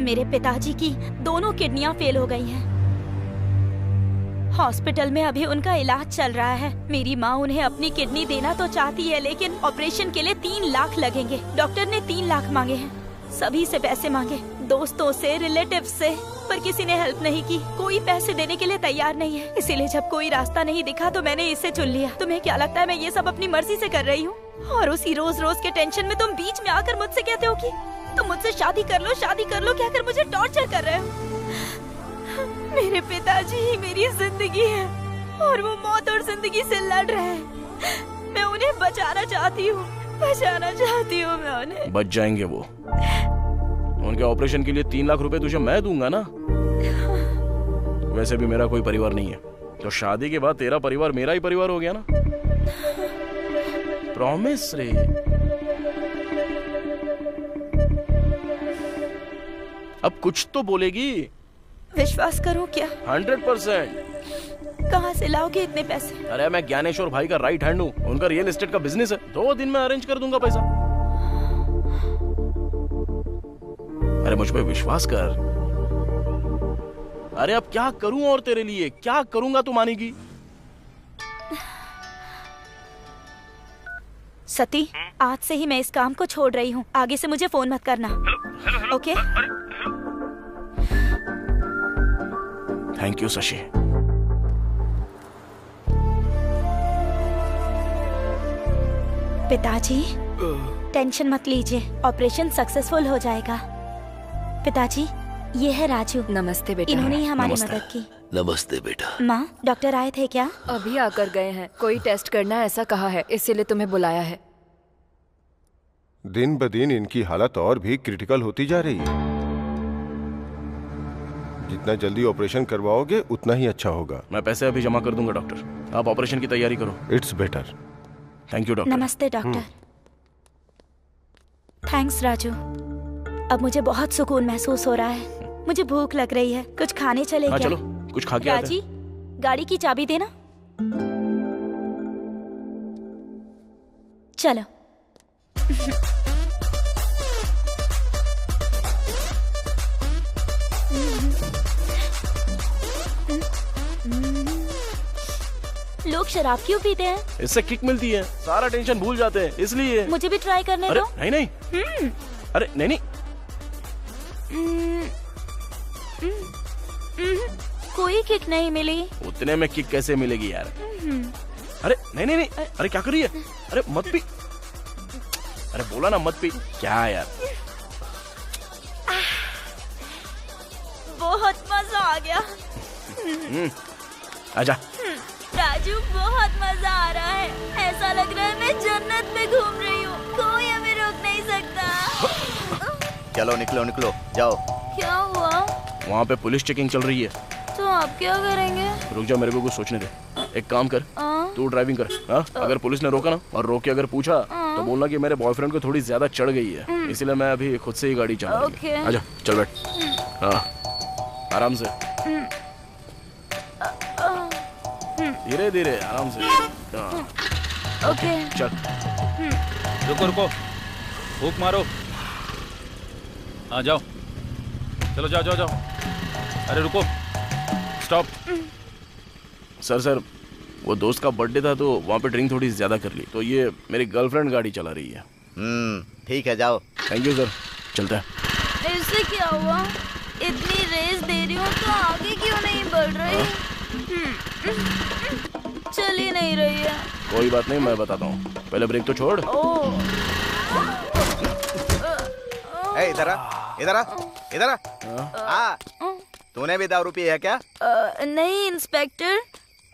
मेरे पिताजी की दोनों किडनियां फेल हो गई हैं। हॉस्पिटल में अभी उनका इलाज चल रहा है। मेरी माँ उन्हें अपनी किडनी देना तो चाहती है, लेकिन ऑपरेशन के लिए 3 लाख लगेंगे। डॉक्टर ने 3 लाख मांगे हैं। सभी से पैसे मांगे, दोस्तों से, रिलेटिव्स से, पर किसी ने हेल्प नहीं की। कोई पैसे देने के लिए तैयार नहीं है। इसीलिए जब कोई रास्ता नहीं दिखा तो मैंने इसे चुन लिया। तुम्हें क्या लगता है मैं ये सब अपनी मर्जी से कर रही हूँ? और उसी रोज रोज के टेंशन में तुम बीच में आकर मुझसे कहते हो कि तुम मुझसे शादी कर लो, कहकर मुझे टॉर्चर कर रहे हो। मेरे पिताजी ही मेरी जिंदगी है और वो मौत और जिंदगी से लड़ रहे हैं। मैं उन्हें बचाना चाहती हूँ मैं उन्हें। बच जाएंगे वो। उनके ऑपरेशन के लिए 3 लाख रुपए तुझे मैं दूंगा ना। वैसे भी मेरा कोई परिवार नहीं है, तो शादी के बाद तेरा परिवार मेरा ही परिवार हो गया ना। प्रॉमिस रे। अब कुछ तो बोलेगी। विश्वास करो क्या? 100%। कहाँ से लाओगे इतने पैसे? अरे मैं ज्ञानेश्वर भाई का राइट हैंड हूँ, उनका रियल एस्टेट का बिजनेस है। 2 दिन में अरेंज कर दूंगा पैसा। अरे मुझ पे विश्वास कर। अरे अब क्या करूं और तेरे लिए क्या करूंगा तू मानेगी? सती, आज से ही मैं इस काम को छोड़ रही हूँ। आगे से मुझे फोन मत करना। ओके? Thank you Shashi. पिताजी, टेंशन मत लीजिए, ऑपरेशन सक्सेसफुल हो जाएगा। पिताजी, ये है राजू। नमस्ते बेटा। इन्होंने ही हमारी मदद की। नमस्ते बेटा। माँ, डॉक्टर आए थे क्या? अभी आकर गए हैं। कोई टेस्ट करना ऐसा कहा है, इसीलिए तुम्हें बुलाया है। दिन ब दिन इनकी हालत और भी क्रिटिकल होती जा रही है। जितना जल्दी ऑपरेशन करवाओगे उतना ही अच्छा होगा। मैं पैसे अभी जमा कर दूंगा डॉक्टर, आप ऑपरेशन की तैयारी करो। It's better. Thank you doctor. नमस्ते डॉक्टर। थैंक्स राजू। अब मुझे बहुत सुकून महसूस हो रहा है। मुझे भूख लग रही है, कुछ खाने चले क्या? चलो कुछ खा के आते हैं। राजी, गाड़ी की चाबी देना। चलो। लोग शराब क्यों पीते हैं? इससे किक मिलती है, सारा टेंशन भूल जाते हैं, इसलिए। मुझे भी ट्राई करने अरे दो। नहीं नहीं। अरे नहीं नहीं। कोई किक नहीं मिली। उतने में किक कैसे मिलेगी यार? अरे नहीं नहीं नहीं। अरे क्या कर रही है? अरे मत पी। अरे बोला ना मत पी। क्या यार? बहुत मजा आ गया। आजा। राजू। जीजू बहुत मजा आ रहा है। ऐसा लग रहा है मैं जन्नत में घूम रही हूँ। कोई हमें रोक नहीं सकता। चलो निकलो निकलो जाओ। क्या हुआ? वहाँ पे पुलिस चेकिंग चल रही है। तो आप क्या करेंगे? रुक जा, मेरे को कुछ सोचने दे। एक काम कर, तू ड्राइविंग कर। हाँ, अगर पुलिस ने रोका ना और रोक के अगर पूछा तो बोलना कि मेरे बॉयफ्रेंड को थोड़ी ज्यादा चढ़ गई है, इसलिए मैं अभी खुद से ही गाड़ी चला रही हूँ। आजा, चल बैठ। हाँ, आराम से, धीरे धीरे, आराम से। ओके, चल। रुको रुको, फूंक मारो। हाँ जाओ, चलो जाओ जाओ जाओ। अरे रुको, स्टॉप। सर वो दोस्त का बर्थडे था तो वहाँ पे ड्रिंक थोड़ी ज्यादा कर ली, तो ये मेरी गर्लफ्रेंड गाड़ी चला रही है। ठीक है जाओ। थैंक यू सर, चलता है। इससे क्या हुआ? इतनी रेस दे रही हूँ तो आगे क्यों नहीं बढ़ रही? चल ही नहीं रही है। कोई बात नहीं, मैं बताता हूँ, पहले ब्रेक तो छोड़। इधर आ, इधर आ, इधर आ। तूने भी दारू पी है क्या? नहीं इंस्पेक्टर,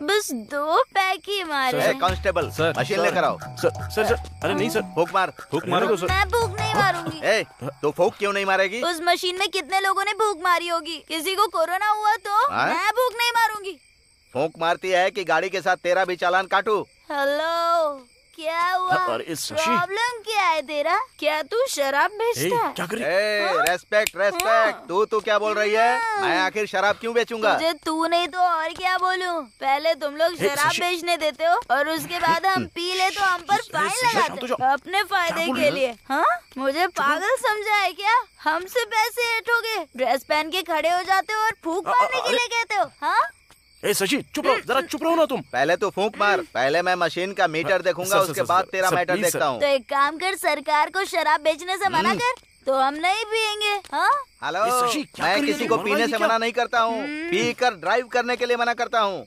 बस 2 पैक ही मारे। कांस्टेबल, मशीन लेकर आओ। सर, अरे नहीं सर, फूंक मार। फूंक मारो सर। मैं फूंक नहीं मारूंगी। तो फूंक क्यों नहीं मारेगी? उस मशीन में कितने लोगों ने फूंक मारी होगी? किसी को कोरोना हुआ तो मैं फूंक नहीं मारूंगी। फूंक मारती है कि गाड़ी के साथ तेरा भी चालान काटू? हेलो, क्या हुआ? प्रॉब्लम क्या है तेरा? क्या तू शराब बेचता है? क्या कर रही? Respect respect. तू क्या बोल रही है? मैं आखिर शराब क्यों बेचूंगा? तुझे तू नहीं तो और क्या बोलूं? पहले तुम लोग शराब बेचने देते हो और उसके बाद हम पी ले तो हम पर फाइन लगाते हो अपने फायदे के लिए। हाँ, मुझे पागल समझा है क्या? हमसे पैसे ऐठोगे, ड्रेस पहन के खड़े हो जाते हो और फूंक मारने के लिए कहते हो? हाँ, शशि चुप रहो, जरा चुप रहो ना तुम। पहले तो फूंक मार, पहले मैं मशीन का मीटर देखूंगा, उसके बाद तेरा मैटर देखता हूँ। तो एक काम कर, सरकार को शराब बेचने से मना कर, तो हम नहीं पियेंगे। हाँ, हेलो, मैं किसी को पीने से मना नहीं करता हूँ, पी कर ड्राइव करने के लिए मना करता हूँ।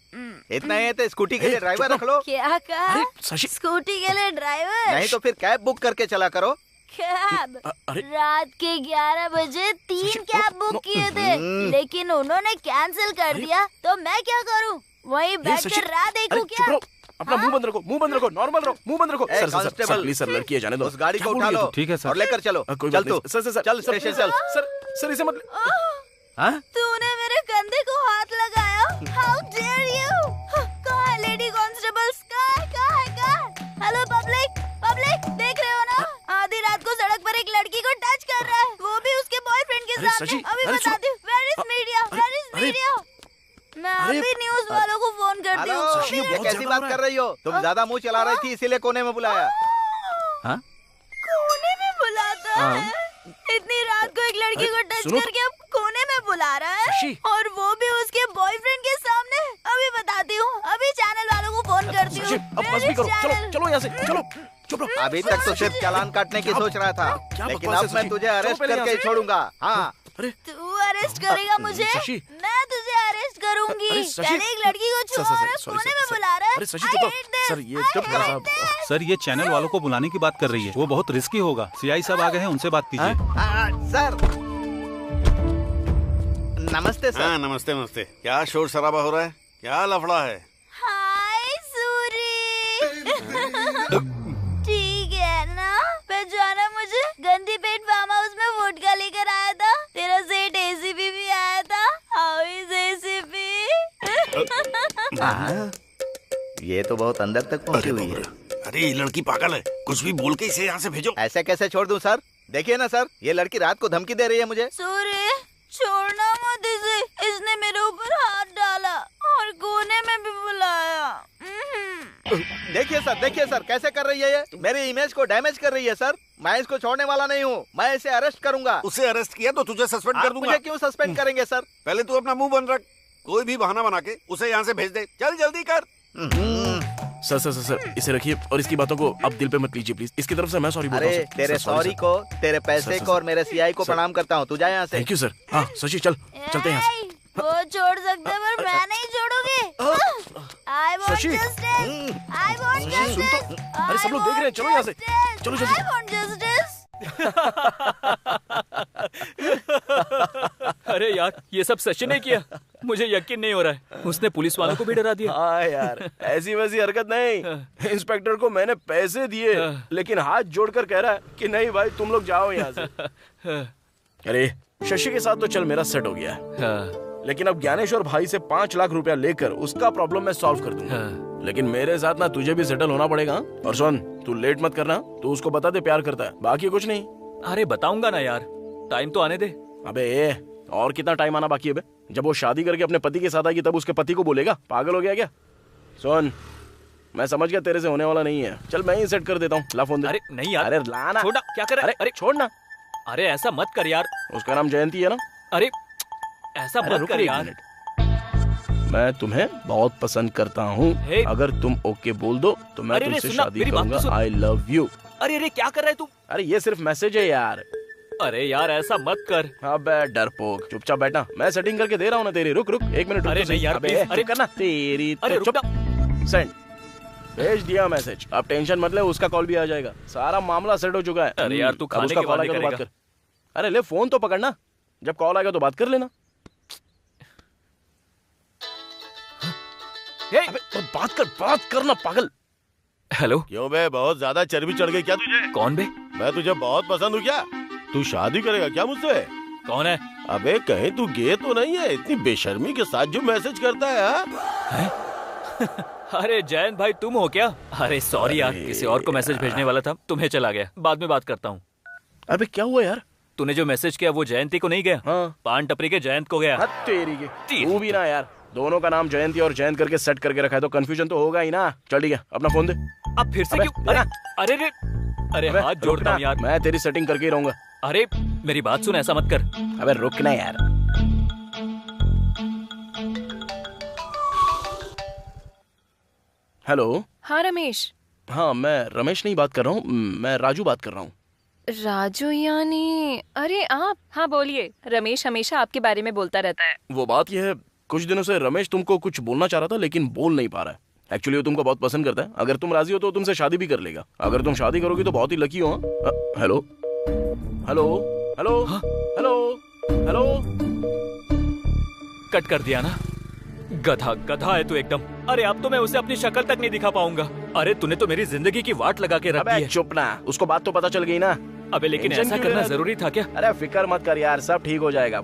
इतना ही है तो स्कूटी के लिए ड्राइवर रख लो। क्या कहा? स्कूटी के लिए ड्राइवर? नहीं तो फिर कैब बुक करके चला करो। कैब? रात के 11 बजे 3 कैब बुक किए थे, लेकिन उन्होंने कैंसिल कर दिया, तो मैं क्या करूं? वहीं बैठकर राह देखूं क्या? अपना मुंह बंद रखो, नॉर्मल रहो, मुंह बंद रखो। सर प्लीज सर, लड़की है, जाने दो। उस गाड़ी को उठा लो। ठीक है सर, और लेकर चलो। चल तू। सर चल स्टेशन चल। सर इसे मत। तूने मेरे कंधे को हाथ लगाया। How dare you? कहाँ है लेडी कांस्टेबल? कहाँ है? हेलो पब्लिक, देख रहे हो ना? आधी रात को सड़क पर एक लड़की को टच कर रहा है, वो भी उसके बॉयफ्रेंड के साथ। अभी बताती हूँ। Where is media? मैं अभी न्यूज वालों को फोन करती हूँ। ये कैसी बात कर रही हो? तुम ज्यादा मुंह चला रही थी, इसीलिए कोने में बुलाया। कोने में बुलाता है? इतनी रात को एक लड़की को टच करके अब कोने में बुला रहा है, और वो भी उसके बॉयफ्रेंड के सामने। अभी बताती हूँ, अभी चैनल वालों को फोन करती हूँ। अब बस भी करो, चलो यहाँ से, चलो चुप रहो। अभी तक तो सिर्फ चालान काटने की सोच रहा था, लेकिन अब मैं तुझे अरेस्ट करके ही छोड़ूंगा। हाँ, तू अरेस्ट करेगा मुझे? मैं तुझे अरेस्ट करूंगी। पहले एक लड़की को छुआ और कोने में बुला रहा है। सर ये चैनल वालों को बुलाने की बात कर रही है, वो बहुत रिस्की होगा। सीआई साहब आ गए हैं, उनसे बात कीजिए। सर नमस्ते सर। हाँ नमस्ते। क्या शोर शराबा हो रहा है? क्या लफड़ा है? हाय सूरी। ठीक है ना? पहचाना मुझे? गंदी पेट फार्म हाउस में वोडका लेकर आया था। तेरा सेठ एसीपी भी आया था। How is ACP? ये तो बहुत अंदर तक पहुंची हुई है। अरे ये लड़की पागल है, कुछ भी बोल के इसे यहाँ से भेजो। ऐसे कैसे छोड़ दूं सर? देखिए ना सर, ये लड़की रात को धमकी दे रही है मुझे। सूर्य, छोड़ना मत इसे। इसने मेरे ऊपर हाथ डाला और कोने में भी बुलाया। देखिए सर कैसे कर रही है ये? मेरी इमेज को डैमेज कर रही है सर। मैं इसको छोड़ने वाला नहीं हूँ, मैं इसे अरेस्ट करूंगा। उसे अरेस्ट किया तो तुझे सस्पेंड कर दूंगा। मुझे क्यों सस्पेंड करेंगे सर? पहले तू अपना मुंह बंद रख, कोई भी बहाना बना के उसे यहाँ से भेज दे। चल जल्दी कर। सर इसे रखिए और इसकी बातों को आप दिल पे मत लीजिए प्लीज। इसकी तरफ से मैं सॉरी बोलता हूं। अरे तेरे सॉरी को, तेरे पैसे को और मेरे सीआई को प्रणाम करता हूँ। तू जा यहाँ से। Thank you sir. हाँ शशि चलते हैं यहाँ से। वो छोड़ सकते हैं पर मैं नहीं छोड़ूंगी। I want justice. I want justice. अरे सब लोग देख रहे हैं, चलो यहाँ से, चलो जल्दी। I want justice. अरे यार ये सब सचिन ने किया। मुझे यकीन नहीं हो रहा है, उसने पुलिस वालों को भी डरा दिया। हाँ यार, ऐसी वैसी हरकत नहीं। इंस्पेक्टर को मैंने पैसे दिए, लेकिन हाथ जोड़कर कह रहा है कि नहीं भाई तुम लोग जाओ यहाँ से। अरे शशि के साथ तो चल मेरा सेट हो गया है, लेकिन अब ज्ञानेश्वर भाई से 5 लाख रुपया लेकर उसका प्रॉब्लम मैं सॉल्व कर दूंगा। लेकिन मेरे साथ ना तुझे भी सेटल होना पड़ेगा। और सुन, तू लेट मत करना, तू उसको बता दे प्यार करता है, बाकी कुछ नहीं। अरे बताऊंगा ना यार, टाइम तो आने दे। अबे और कितना टाइम आना बाकी है बे? जब वो शादी करके अपने पति के साथ आएगी तब उसके पति को बोलेगा? पागल हो गया क्या? सुन, मैं समझ गया तेरे से होने वाला नहीं है, चल मैं ही सेट कर देता हूँ। ला फोन दे। अरे नहीं यार, अरे लाना। छोड़ ना, क्या कर रहा है? अरे छोड़ना। अरे ऐसा मत कर यार। उसका नाम जयंती है ना? अरे ऐसा मत कर यार। मैं तुम्हें बहुत पसंद करता हूँ, अगर तुम ओके बोल दो तो मैं तुमसे शादी करूंगा। आई लव यू। अरे क्या कर रहा है तू? अरे ये सिर्फ मैसेज है यार। अरे यार ऐसा मत कर। अबे डरपोक, चुपचाप बैठना, मैं सेटिंग करके दे रहा हूँ ना तेरी। रुक 1 मिनट। अरे नहीं यार, अरे करना तेरी। अरे चुप। सेंड। भेज दिया मैसेज, अब टेंशन मत ले, उसका कॉल भी आ जाएगा। सारा मामला सेट हो चुका है। अरे यार तू खाने के बाद बात कर। अरे ले फोन तो पकड़ना, जब कॉल आएगा तो बात कर लेना। अबे तो बात करना पागल। हेलो। क्यों बे, बहुत ज्यादा चर्बी चढ़ गई क्या तुझे? कौन बे? मैं तुझे बहुत पसंद हूँ क्या? तू शादी करेगा क्या मुझसे? कौन है? अबे कहीं तू गे तो नहीं है? इतनी बेशर्मी के साथ जो मैसेज करता है। अरे जयंत भाई तुम हो क्या? अरे सॉरी यार, किसी और को मैसेज भेजने वाला था, तुम्हें चला गया, बाद में बात करता हूँ। अबे क्या हुआ यार? तूने जो मैसेज किया वो जयंती को नहीं गया? हाँ। पान टपरी के जयंत को गया। तेरी के तू भी ना यार, दोनों का नाम जयंती और जयंत करके सेट करके रखा है तो कंफ्यूजन तो होगा ही ना। चल ठीक है, अपना फोन दे। अब फिर से क्यों? अरे हाथ जोड़ता हूँ यार, मैं तेरी सेटिंग करके ही रहूंगा। अरे मेरी बात सुन, ऐसा मत कर। अबे रुक ना यार। हेलो। हाँ रमेश। हाँ मैं रमेश नहीं बात कर रहा हूँ, मैं राजू बात कर रहा हूँ। राजू यानी? अरे आप? हाँ बोलिए। रमेश हमेशा आपके बारे में बोलता रहता है। वो बात यह है, कुछ दिनों से रमेश तुमको कुछ बोलना चाह रहा था लेकिन बोल नहीं पा रहा है। एक्चुअली वो तुमको बहुत पसंद करता है, अगर तुम राजी हो तो तुमसे शादी भी कर लेगा। अगर तुम शादी करोगी तो बहुत ही लकी हो। Hello hello hello hello hello. Cut कर दिया ना? गधा है तू एकदम। अरे अब तो मैं उसे अपनी शक्ल तक नहीं दिखा पाऊंगा। अरे तूने तो मेरी जिंदगी की वाट लगा के रख दी है। चुप ना, उसको बात तो पता चल गई ना। अबे लेकिन ऐसा करना जरूरी था क्या? अरे फिक्र मत कर यार, सब ठीक हो जाएगा।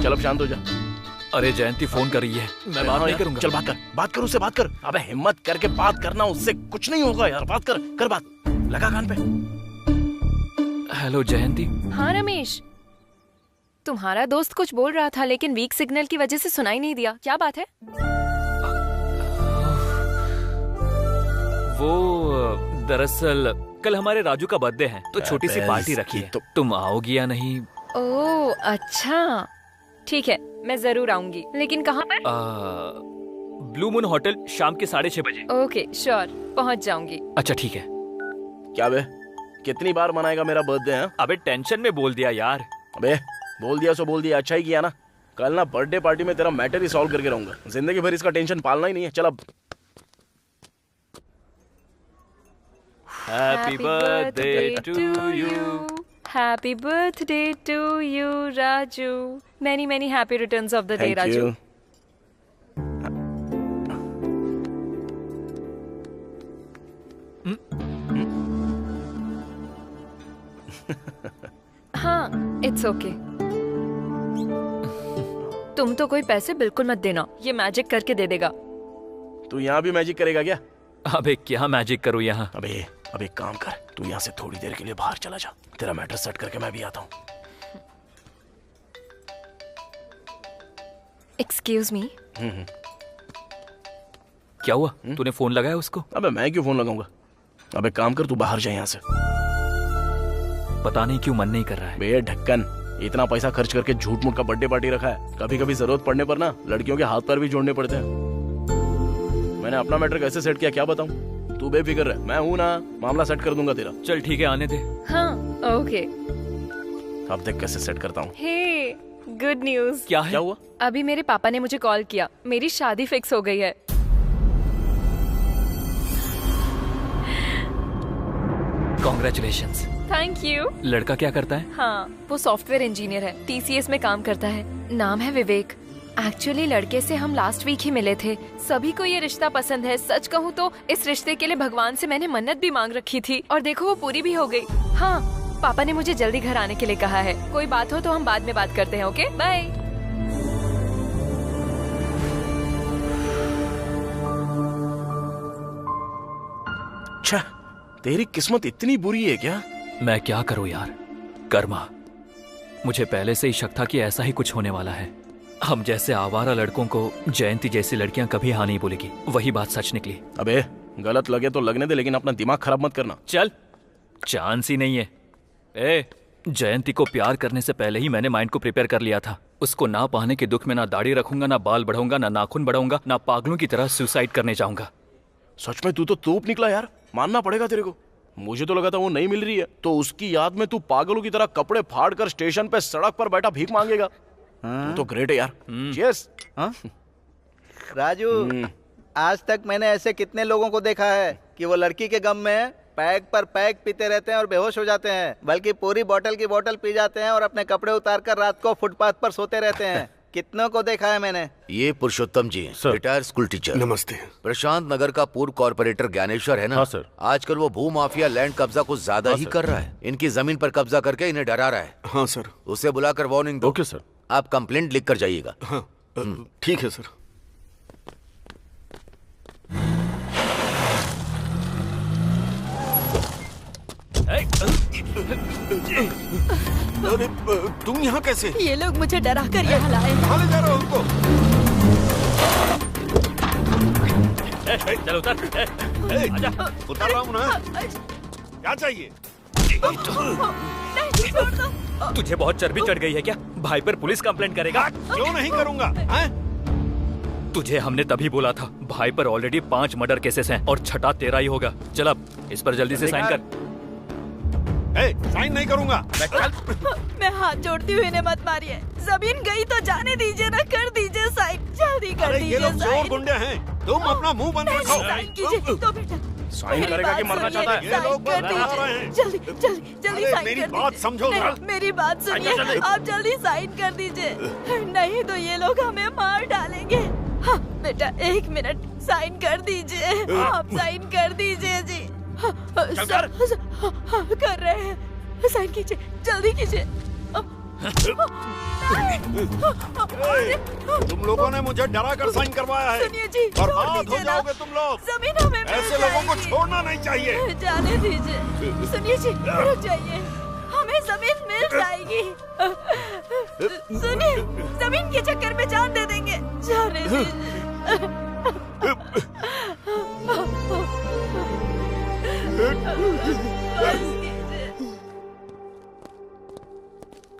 चल अब शांत हो जा। अरे जयंती फोन कर रही है, मैं बात नहीं करूंगा। चल बात कर उससे बात कर। अबे हिम्मत करके बात करना, उससे कुछ नहीं होगा यार। बात कर बात, लगा कान पे। हेलो जयंती। हाँ रमेश, तुम्हारा दोस्त कुछ बोल रहा था लेकिन वीक सिग्नल की वजह से सुनाई नहीं दिया, क्या बात है? वो दरअसल कल हमारे राजू का बर्थडे है तो छोटी सी पार्टी रखी है, तुम आओगी या नहीं? ओह अच्छा, ठीक है मैं जरूर आऊंगी, लेकिन कहाँ पर? ब्लू मून होटल, शाम के 6:30 बजे। ओके श्योर, पहुँच जाऊंगी। अच्छा ठीक है। क्या बे, कितनी बार मनाएगा मेरा बर्थडे है? अबे टेंशन में बोल दिया यार। अबे बोल दिया सो बोल दिया, अच्छा ही किया ना। कल ना बर्थडे पार्टी में तेरा मैटर ही सॉल्व करके रहूंगा, जिंदगी भर इसका टेंशन पालना ही नहीं है। चल अब। Happy birthday to you. Happy birthday to you Raju. Many many happy returns of the day Raju. हाँ इट्स ओके। तुम तो कोई पैसे बिल्कुल मत देना, ये मैजिक करके दे देगा। तू यहाँ भी मैजिक करेगा क्या? अबे क्या मैजिक करूँ यहाँ? अबे एक काम कर, तू यहाँ से थोड़ी देर के लिए बाहर चला जा, तेरा मैटर सेट करके मैं भी आता हूँ। Excuse me. क्या हुआ? तूने फोन लगाया उसको? अबे मैं क्यों फोन लगाऊंगा? अबे काम कर, तू बाहर जा यहाँ से। पता नहीं क्यों मन नहीं कर रहा है। बे ढक्कन, इतना पैसा खर्च करके झूठ मूठ का बर्थडे पार्टी रखा है, कभी कभी जरूरत पड़ने पर ना लड़कियों के हाथ पैर भी जोड़ने पड़ते हैं। मैंने अपना मैटर कैसे सेट किया क्या बताऊं? तू बेफिक्र रह, मैं हूं ना, मामला सेट कर दूंगा तेरा। चल ठीक है, आने दे। हाँ ओके। अब देख कैसे सेट करता हूँ। हे गुड न्यूज। क्या है? क्या हुआ? अभी मेरे पापा ने मुझे कॉल किया, मेरी शादी फिक्स हो गई है। कॉन्ग्रेचुलेशंस। Thank you. लड़का क्या करता है? हाँ, वो सॉफ्टवेयर इंजीनियर है, TCS में काम करता है। नाम है विवेक। एक्चुअली लड़के से हम लास्ट वीक ही मिले थे। सभी को ये रिश्ता पसंद है। सच कहूँ तो इस रिश्ते के लिए भगवान से मैंने मन्नत भी मांग रखी थी और देखो वो पूरी भी हो गई। हाँ, पापा ने मुझे जल्दी घर आने के लिए कहा है। कोई बात हो तो हम बाद में बात करते हैं। Okay, bye. अच्छा, तेरी किस्मत इतनी बुरी है क्या? मैं क्या करूं यार, कर्मा। मुझे पहले से ही शक था कि ऐसा ही कुछ होने वाला है। हम जैसे आवारा लड़कों को जयंती जैसी लड़कियां कभी हाँ नहीं बोलेगी। वही बात सच निकली। अबे गलत लगे तो लगने दे, लेकिन अपना दिमाग खराब मत करना। चल, चांस ही नहीं है। ए, जयंती को प्यार करने से पहले ही मैंने माइंड को प्रिपेयर कर लिया था। उसको ना पाने के दुख में ना दाढ़ी रखूंगा, ना बाल बढ़ाऊंगा, ना नाखून बढ़ाऊंगा, ना पागलों की तरह सुसाइड करने जाऊंगा। सच में तू तो तोप निकला यार, मानना पड़ेगा तेरे को। मुझे तो लगा था वो नहीं मिल रही है तो उसकी याद में तू पागलों की तरह कपड़े फाड़ कर स्टेशन पे सड़क पर बैठा भीख मांगेगा। तू तो ग्रेट है यार। चीयर्स। राजू, आज तक मैंने ऐसे कितने लोगों को देखा है कि वो लड़की के गम में पैक पर पैक पीते रहते हैं और बेहोश हो जाते हैं, बल्कि पूरी बोतल की बोतल पी जाते हैं और अपने कपड़े उतार कर रात को फुटपाथ पर सोते रहते हैं। कितनों को देखा है मैंने। ये पुरुषोत्तम जी हैं, रिटायर्ड स्कूल टीचर। नमस्ते। प्रशांत नगर का पूर्व कॉर्पोरेटर ज्ञानेश्वर है ना? हाँ सर। आजकल वो भू माफिया लैंड कब्जा कुछ ज्यादा ही कर रहा है। इनकी जमीन पर कब्जा करके इन्हें डरा रहा है। हाँ सर। उसे बुलाकर वार्निंग दो। Okay sir. आप कंप्लेंट लिख कर जाइएगा। हाँ, ठीक है सर। अरे तुम यहाँ कैसे? ये लोग मुझे डरा कर यहाँ लाए। कहाँ ले जा रहे हो उनको? चल उतर। आजा। उतार रहा हूँ ना। क्या चाहिए? तुझे बहुत चर्बी चढ़ गई है क्या? भाई पर पुलिस कंप्लेंट करेगा? क्यों नहीं करूँगा? तुझे हमने तभी बोला था। भाई पर ऑलरेडी 5 मर्डर केसेस हैं और छठा तेरा ही होगा। चल अब इस पर जल्दी से साइन कर। साइन नहीं करूँगा। मैं हाथ जोड़ती हुई इन्हें मत मारिए। जमीन गई तो जाने दीजिए ना, कर दीजिए साइन, जल्दी कर दीजिए। ये लोग चोर गुंडे हैं, तुम अपना मुंह बंद रखो। साइन कीजिए तो बेटा। साइन करेगा कि मरना चाहता है? ये लोग बस बता रहे हैं। जल्दी जल्दी जल्दी साइन मेरी कर बात दीजिए। समझो। मेरी बात सुनिए, आप जल्दी साइन कर दीजिए, नहीं तो ये लोग हमें मार डालेंगे। हाँ बेटा, 1 मिनट, साइन कर दीजिए। आप साइन कर दीजिए जी। कर रहे हैं, साइन कीजिए, जल्दी कीजिए। तुम लोगों ने मुझे डरा कर साइन करवाया है। सुनिए जी, बर्बाद हो जाओगे तुम लोग। जमीन हमें मिल ऐसे लोगों को जाएगी। छोड़ना नहीं चाहिए। जाने दीजिए। सुनिए जी, रुक जाइए, हमें जमीन मिल जाएगी। सुनिए, जमीन के चक्कर में जान दे देंगे, जाने दीजिए।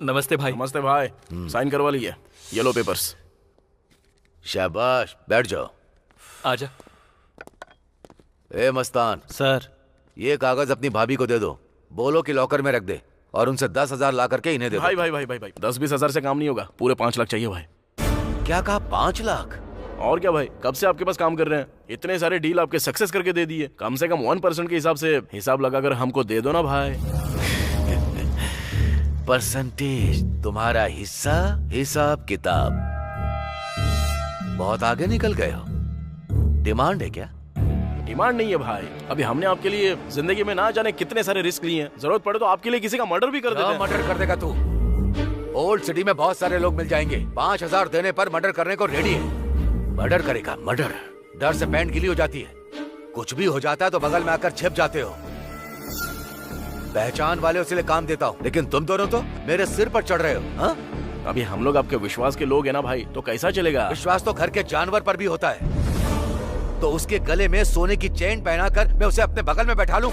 नमस्ते भाई। नमस्ते भाई। साइन करवा लीजिए, ये लो पेपर्स। शाबाश, बैठ जाओ। आजा। ए मस्तान सर, ये कागज अपनी भाभी को दे दो। बोलो कि लॉकर में रख दे और उनसे 10,000 ला करके इन्हें दे दो। भाई भाई भाई भाई भाई 10-20 हजार से काम नहीं होगा, पूरे 5 लाख चाहिए भाई। क्या कहा? 5 लाख? और क्या भाई, कब से आपके पास काम कर रहे हैं, इतने सारे डील आपके सक्सेस करके दे दिए। कम से कम 1% के हिसाब से हिसाब लगाकर हमको दे दो ना भाई। परसेंटेज तुम्हारा हिस्सा, हिसाब किताब। बहुत आगे निकल गए हो। डिमांड है क्या? डिमांड नहीं है भाई, अभी हमने आपके लिए जिंदगी में ना जाने कितने सारे रिस्क लिए हैं। जरूरत पड़े तो आपके लिए किसी का मर्डर भी कर देते हैं। मर्डर कर देगा तू? ओल्ड सिटी में बहुत सारे लोग मिल जाएंगे। 5,000 देने पर मर्डर करने को रेडी है। मर्डर करेगा? मर्डर? डर से पैंट गीली हो जाती है। कुछ भी हो जाता है तो बगल में आकर छिप जाते हो। पहचान वाले उसे काम देता हूँ, लेकिन तुम दोनों तो मेरे सिर पर चढ़ रहे हो। हाँ? अभी हम लोग आपके विश्वास के लोग हैं ना भाई, तो कैसा चलेगा? विश्वास तो घर के जानवर पर भी होता है। तो उसके गले में सोने की चेन पहनाकर मैं उसे अपने बगल में बैठा लूं?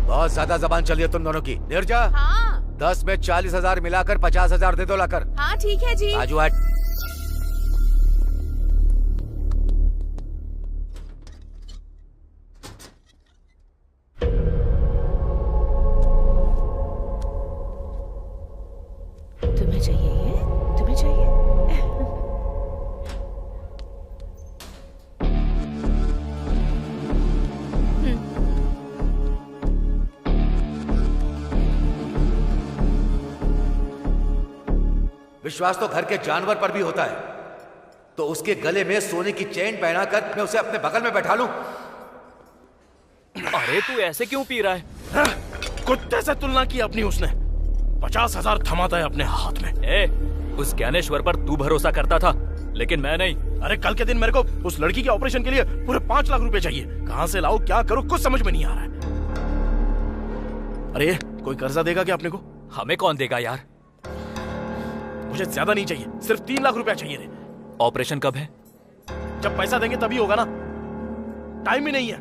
बहुत ज्यादा जबान चली है तुम दोनों की। निर्जा, हाँ 10 में 40,000 मिलाकर 50,000 दे दो लाकर। हाँ ठीक है जी। आजू आज। तुम्हें चाहिए ये? तुम्हें चाहिए? विश्वास तो घर के जानवर पर भी होता है। तो उसके गले में सोने की चेन पहनाकर मैं उसे अपने बगल में बैठा लूं? अरे तू ऐसे क्यों पी रहा है? कुत्ते से तुलना की अपनी उसने। 50,000 थमाता है अपने हाथ में। उस ज्ञानेश्वर पर तू भरोसा करता था, लेकिन मैं नहीं। अरे कल के दिन मेरे को उस लड़की के ऑपरेशन के लिए पूरे 5 लाख रुपए चाहिए। कहां से लाऊं, क्या करूं, कुछ समझ में नहीं आ रहा है। अरे कोई कर्जा देगा क्या अपने को? हमें कौन देगा यार? मुझे ज्यादा नहीं चाहिए, सिर्फ 3 लाख रुपया चाहिए रे। ऑपरेशन कब है? जब पैसा देंगे तभी होगा ना, टाइम ही नहीं है।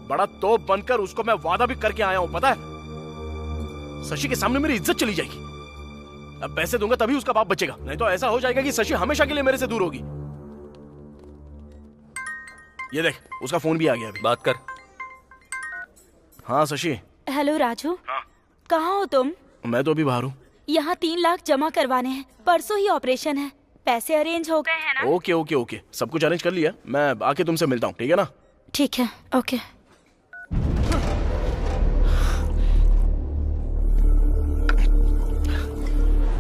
बड़ा तोप बनकर उसको मैं वादा भी करके आया हूं, पता है? शशि के सामने मेरी इज्जत चली जाएगी। अब पैसे दूंगा तभी उसका बाप बचेगा, नहीं तो ऐसा हो जाएगा कि शशि हमेशा के लिए मेरे से दूर होगी। ये देख, उसका फोन भी आ गया अभी। बात कर। हाँ शशि। हेलो राजू। कहाँ हो तुम? मैं तो अभी बाहर हूँ। यहाँ 3 लाख जमा करवाने हैं, परसों ही ऑपरेशन है। पैसे अरेंज हो गए हैं ना? ओके ओके ओके, सब कुछ अरेंज कर लिया। मैं आके तुमसे मिलता हूँ, ठीक है ना? ठीक है, ओके।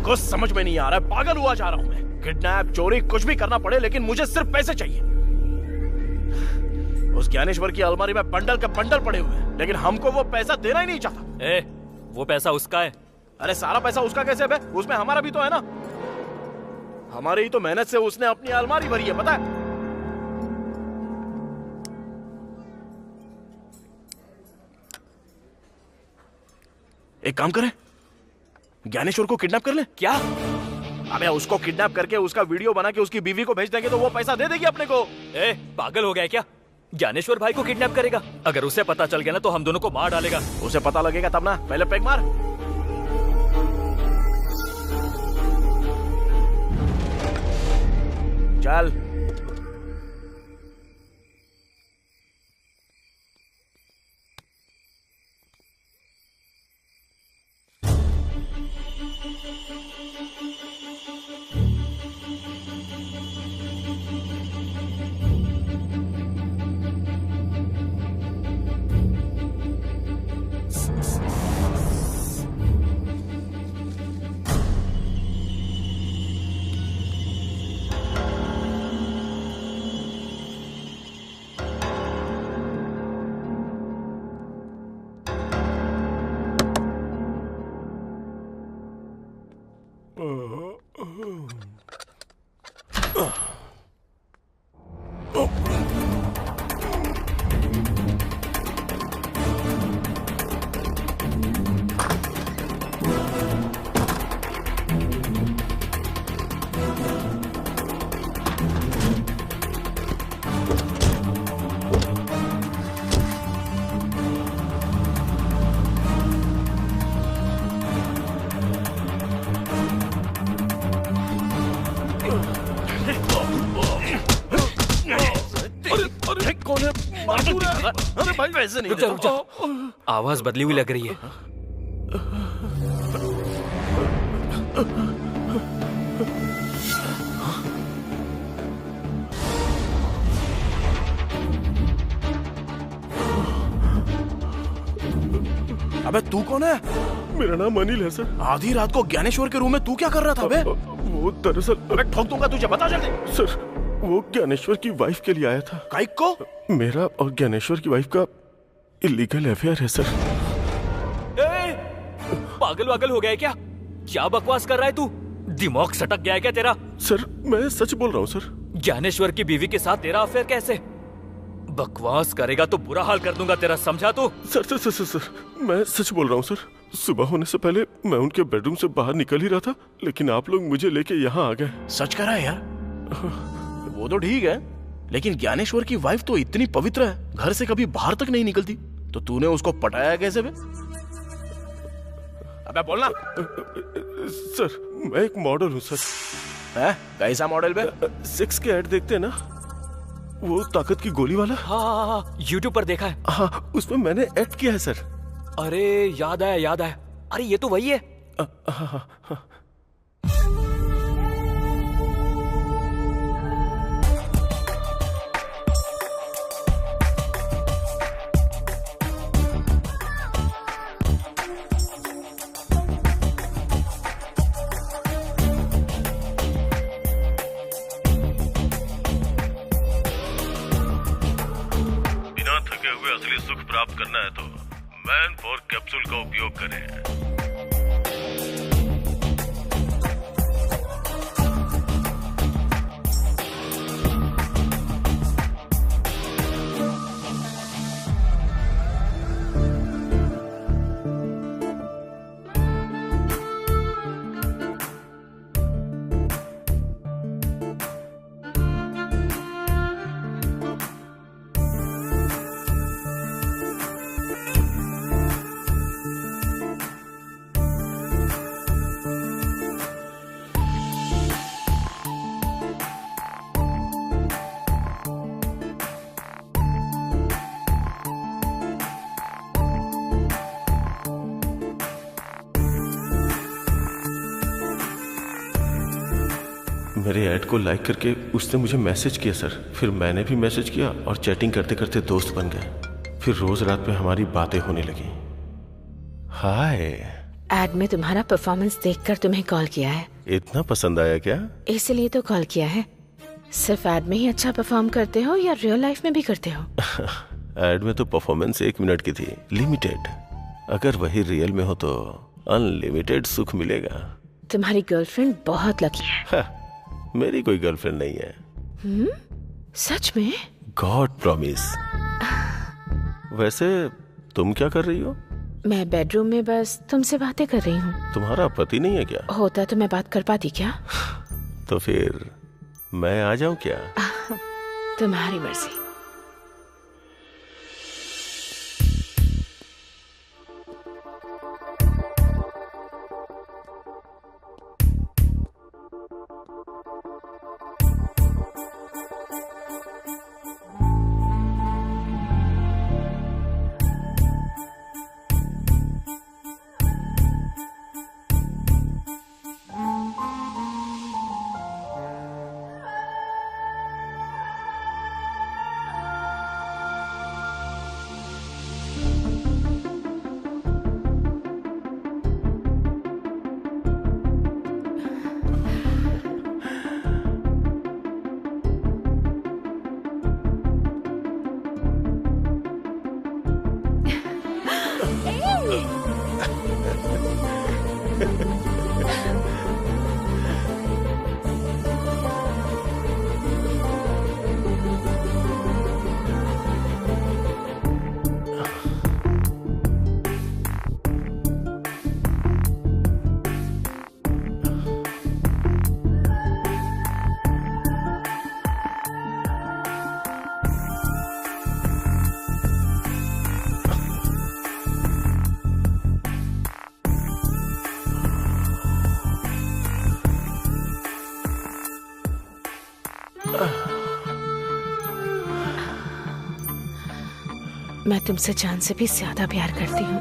कुछ समझ में नहीं आ रहा है, पागल हुआ जा रहा हूँ मैं। किडनैप, चोरी, कुछ भी करना पड़े, लेकिन मुझे सिर्फ पैसे चाहिए। उस ज्ञानेश्वर की अलमारी में बंडल के बंडल पड़े हुए हैं, लेकिन हमको वो पैसा देना ही नहीं चाहता। वो पैसा उसका है। अरे सारा पैसा उसका कैसे है? उसमें हमारा भी तो है ना। हमारी ही तो मेहनत से उसने अपनी अलमारी भरी है, पता है? एक काम करें, ज्ञानेश्वर को किडनैप कर ले। क्या? अबे उसको किडनैप करके उसका वीडियो बना के उसकी बीवी को भेज देंगे तो वो पैसा दे देगी अपने को। पागल हो गया क्या? ज्ञानेश्वर भाई को किडनैप करेगा? अगर उसे पता चल गया ना तो हम दोनों को मार डालेगा। उसे पता लगेगा तब ना, पहले पैक मार। चल। रुक जा। आवाज बदली हुई लग रही है। अबे तू कौन है? मेरा नाम अनिल है सर। आधी रात को ज्ञानेश्वर के रूम में तू क्या कर रहा था बे? वो दरअसल, अबे ठोक दूंगा तुझे, बता जल्दी। सर वो ज्ञानेश्वर की वाइफ के लिए आया था। काइक को? मेरा और ज्ञानेश्वर की वाइफ का इलीगल अफेयर है सर। पागल वागल हो गया है क्या? क्या बकवास कर रहा है तू? दिमाग सटक गया है क्या तेरा? सर मैं सच बोल रहा हूँ सर। ज्ञानेश्वर की बीवी के साथ तेरा अफेयर कैसे? बकवास करेगा तो बुरा हाल कर दूंगा तेरा, समझा तू? सर सर सर सर मैं सच बोल रहा हूँ सर। सुबह होने से पहले मैं उनके बेडरूम से बाहर निकल ही रहा था, लेकिन आप लोग मुझे लेके यहाँ आ गए। सच करा है यार? वो तो ठीक है, लेकिन ज्ञानेश्वर की वाइफ तो इतनी पवित्र है, घर से कभी बाहर तक नहीं निकलती, तो तूने उसको पटाया कैसे बे? अबे बोलना। सर मैं एक मॉडल हूँ सर। है? कैसा मॉडल बे? 6 के ऐड देखते हैं ना, वो ताकत की गोली वाला। हाँ, यूट्यूब पर देखा है। हाँ, उसमें मैंने एक्ट किया है सर। अरे याद आया। अरे ये तो वही है। हाँ। करें। मेरे ऐड को लाइक करके उसने मुझे मैसेज किया सर। फिर मैंने भी मैसेज किया और चैटिंग करते करते दोस्त बन गए। फिर रोज रात में हमारी बातें होने लगी। हाय। ऐड में तुम्हारा परफॉर्मेंस देखकर तुम्हें कॉल किया है। इतना पसंद आया क्या? इसलिए तो कॉल किया है। सिर्फ ऐड में ही अच्छा परफॉर्म करते हो या रियल लाइफ में भी करते हो? ऐड में तो परफॉर्मेंस 1 मिनट की थी, लिमिटेड। अगर वही रियल में हो तो अनलिमिटेड सुख मिलेगा। तुम्हारी गर्लफ्रेंड बहुत लकी है। मेरी कोई गर्लफ्रेंड नहीं है। सच में? God promise. वैसे तुम क्या कर रही हो? मैं बेडरूम में बस तुमसे बातें कर रही हूँ। तुम्हारा पति नहीं है क्या? होता तो मैं बात कर पाती क्या? तो फिर मैं आ जाऊं क्या? तुम्हारी मर्जी। मैं तुमसे जान से भी ज्यादा प्यार करती हूँ।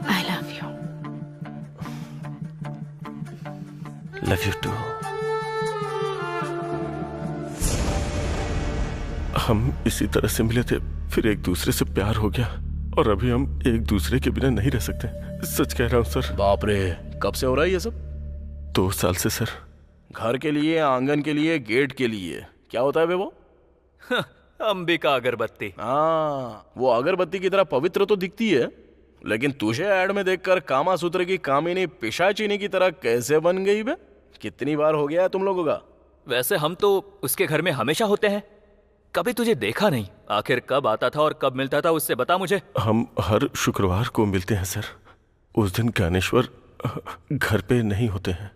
I love you. Love you too. हम इसी तरह से मिले थे, फिर एक दूसरे से प्यार हो गया और अभी हम एक दूसरे के बिना नहीं रह सकते। सच कह रहा हूँ सर। बाप रे, कब से हो रहा है ये सब? 2 साल से सर। घर के लिए, आंगन के लिए, गेट के लिए, क्या होता है बे वो? अंबिका अगरबत्ती। हाँ, वो अगरबत्ती की तरह पवित्र तो दिखती है, लेकिन तुझे ऐड में देखकर कामासूत्र की कामिनी पिशाचिनी की तरह कैसे बन गई बे? कितनी बार हो गया है तुम लोगों का? वैसे हम तो उसके घर में हमेशा होते हैं, कभी तुझे देखा नहीं। आखिर कब आता था और कब मिलता था उससे बता मुझे। हम हर शुक्रवार को मिलते हैं सर। उस दिन ज्ञानेश्वर घर पे नहीं होते हैं।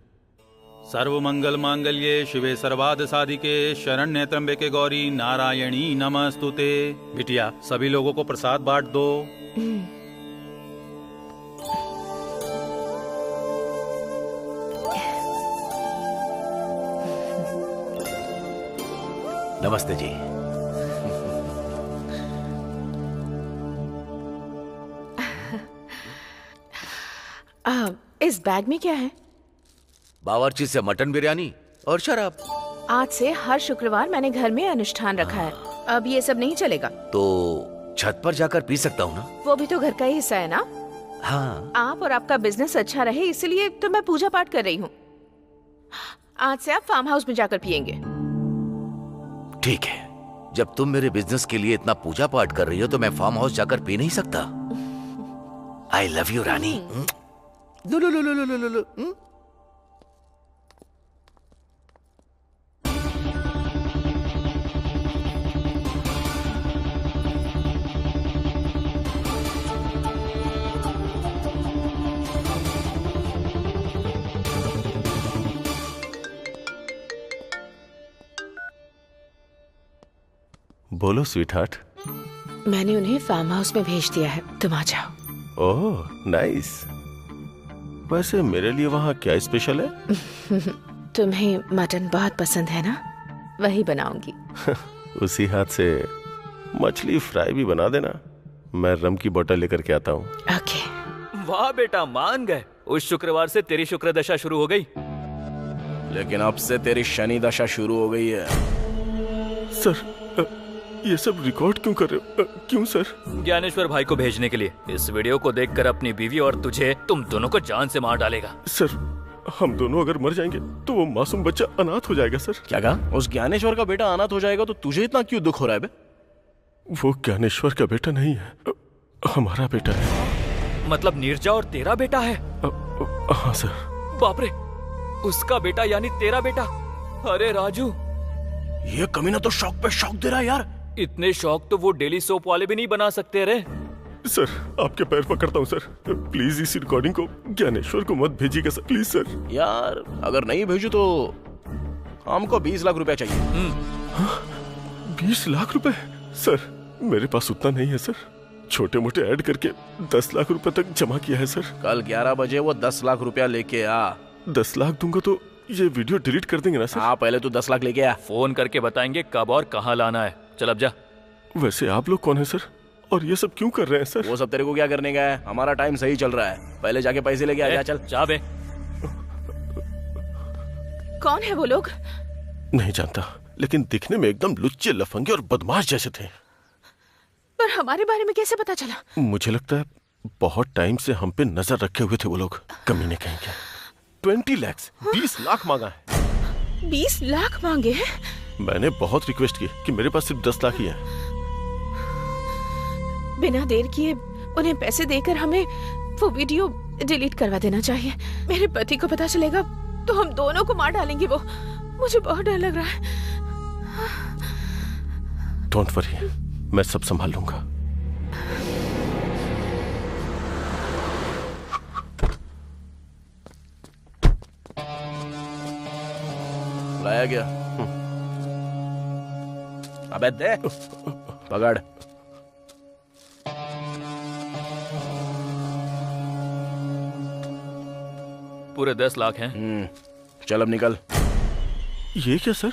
सर्व मंगल मांगल्ये शिवे सर्वाद साधिके शरण्य त्र्यंबके गौरी नारायणी नमस्तुते। बिटिया, सभी लोगों को प्रसाद बांट दो। नमस्ते जी। इस बैग में क्या है? बावर्ची से मटन बिरयानी और शराब। आज से हर शुक्रवार मैंने घर में अनुष्ठान रखा है। अब ये सब नहीं चलेगा। तो छत पर जाकर पी सकता हूँ ना? वो भी तो घर का ही हिस्सा है ना। हाँ। आप और आपका बिजनेस अच्छा रहे इसलिए तो मैं पूजा पाठ कर रही हूँ। आज से आप फार्म हाउस में जाकर पियेंगे। ठीक है, जब तुम मेरे बिजनेस के लिए इतना पूजा पाठ कर रही हो तो मैं फार्म हाउस जाकर पी नहीं सकता? आई लव यू रानी। लो लो लो लो लो लो लो। बोलो स्वीट हार्ट। मैंने उन्हें फार्म हाउस में भेज दिया है, तुम आ जाओ। Oh nice. वैसे मेरे लिए वहाँ क्या स्पेशल है? तुम्हें मटन बहुत पसंद है ना, वही बनाऊंगी। उसी हाथ से मछली फ्राई भी बना देना, मैं रम की बोतल लेकर के आता हूँ। ओके। वाह बेटा, मान गए। उस शुक्रवार से तेरी शुक्र दशा शुरू हो गई। लेकिन अब से तेरी शनि दशा शुरू हो गई है। सर ये सब रिकॉर्ड क्यों कर रहे हो? क्यों सर? ज्ञानेश्वर भाई को भेजने के लिए। इस वीडियो को देखकर अपनी बीवी और तुझे, तुम दोनों को जान से मार डालेगा। सर हम दोनों अगर मर जाएंगे तो वो मासूम बच्चा अनाथ हो जाएगा सर। क्या कहा? उस ज्ञानेश्वर का बेटा अनाथ हो जाएगा तो तुझे इतना क्यों दुख हो रहा है बे? वो ज्ञानेश्वर का बेटा नहीं है, हमारा बेटा है। मतलब नीरजा और तेरा बेटा है? हाँ सर। बाप रे, उसका बेटा यानी तेरा बेटा। अरे राजू, ये कमीना तो शौक पे शौक दे रहा है यार। इतने शौक तो वो डेली सोप वाले भी नहीं बना सकते रे। सर आपके पैर पकड़ता हूँ सर, प्लीज इस रिकॉर्डिंग को ज्ञानेश्वर को मत भेजिएगा सर, प्लीज सर। यार अगर नहीं भेजू तो हमको 20 लाख रुपया चाहिए। 20 लाख रुपए? सर मेरे पास उतना नहीं है सर, छोटे मोटे ऐड करके 10 लाख रुपए तक जमा किया है सर। कल 11 बजे वो 10 लाख रुपया लेके आ। 10 लाख दूंगा तो ये वीडियो डिलीट कर देंगे ना सर? हाँ पहले तो 10 लाख लेके आ। फोन करके बताएंगे कब और कहाँ लाना है। चल अब जा। वैसे आप लोग कौन है सर, और ये सब क्यों कर रहे हैं सर? वो सब तेरे को क्या करने का है, हमारा टाइम सही चल रहा है। पहले जाके पैसे लेके आ जा। चल जा बे। कौन है वो लोग? नहीं जानता, लेकिन दिखने में एकदम लुच्चे, लफंगे और बदमाश जैसे थे। पर हमारे बारे में कैसे पता चला? मुझे लगता है बहुत टाइम से हम पे नजर रखे हुए थे वो लोग, कमीने कहेंगे। 20 लाख 20 लाख मांगा है। 20 लाख मांगे हैं? मैंने बहुत रिक्वेस्ट की कि मेरे पास सिर्फ 10 लाख ही है। बिना देर किए उन्हें पैसे देकर हमें वो वीडियो डिलीट करवा देना चाहिए। मेरे पति को पता चलेगा तो हम दोनों को मार डालेंगे वो। मुझे बहुत डर लग रहा है। डोंट वरी, मैं सब संभाल लूंगा। लाया गया। अबे दे, पकड़। पूरे 10 लाख हैं। चल अब निकल। ये क्या सर,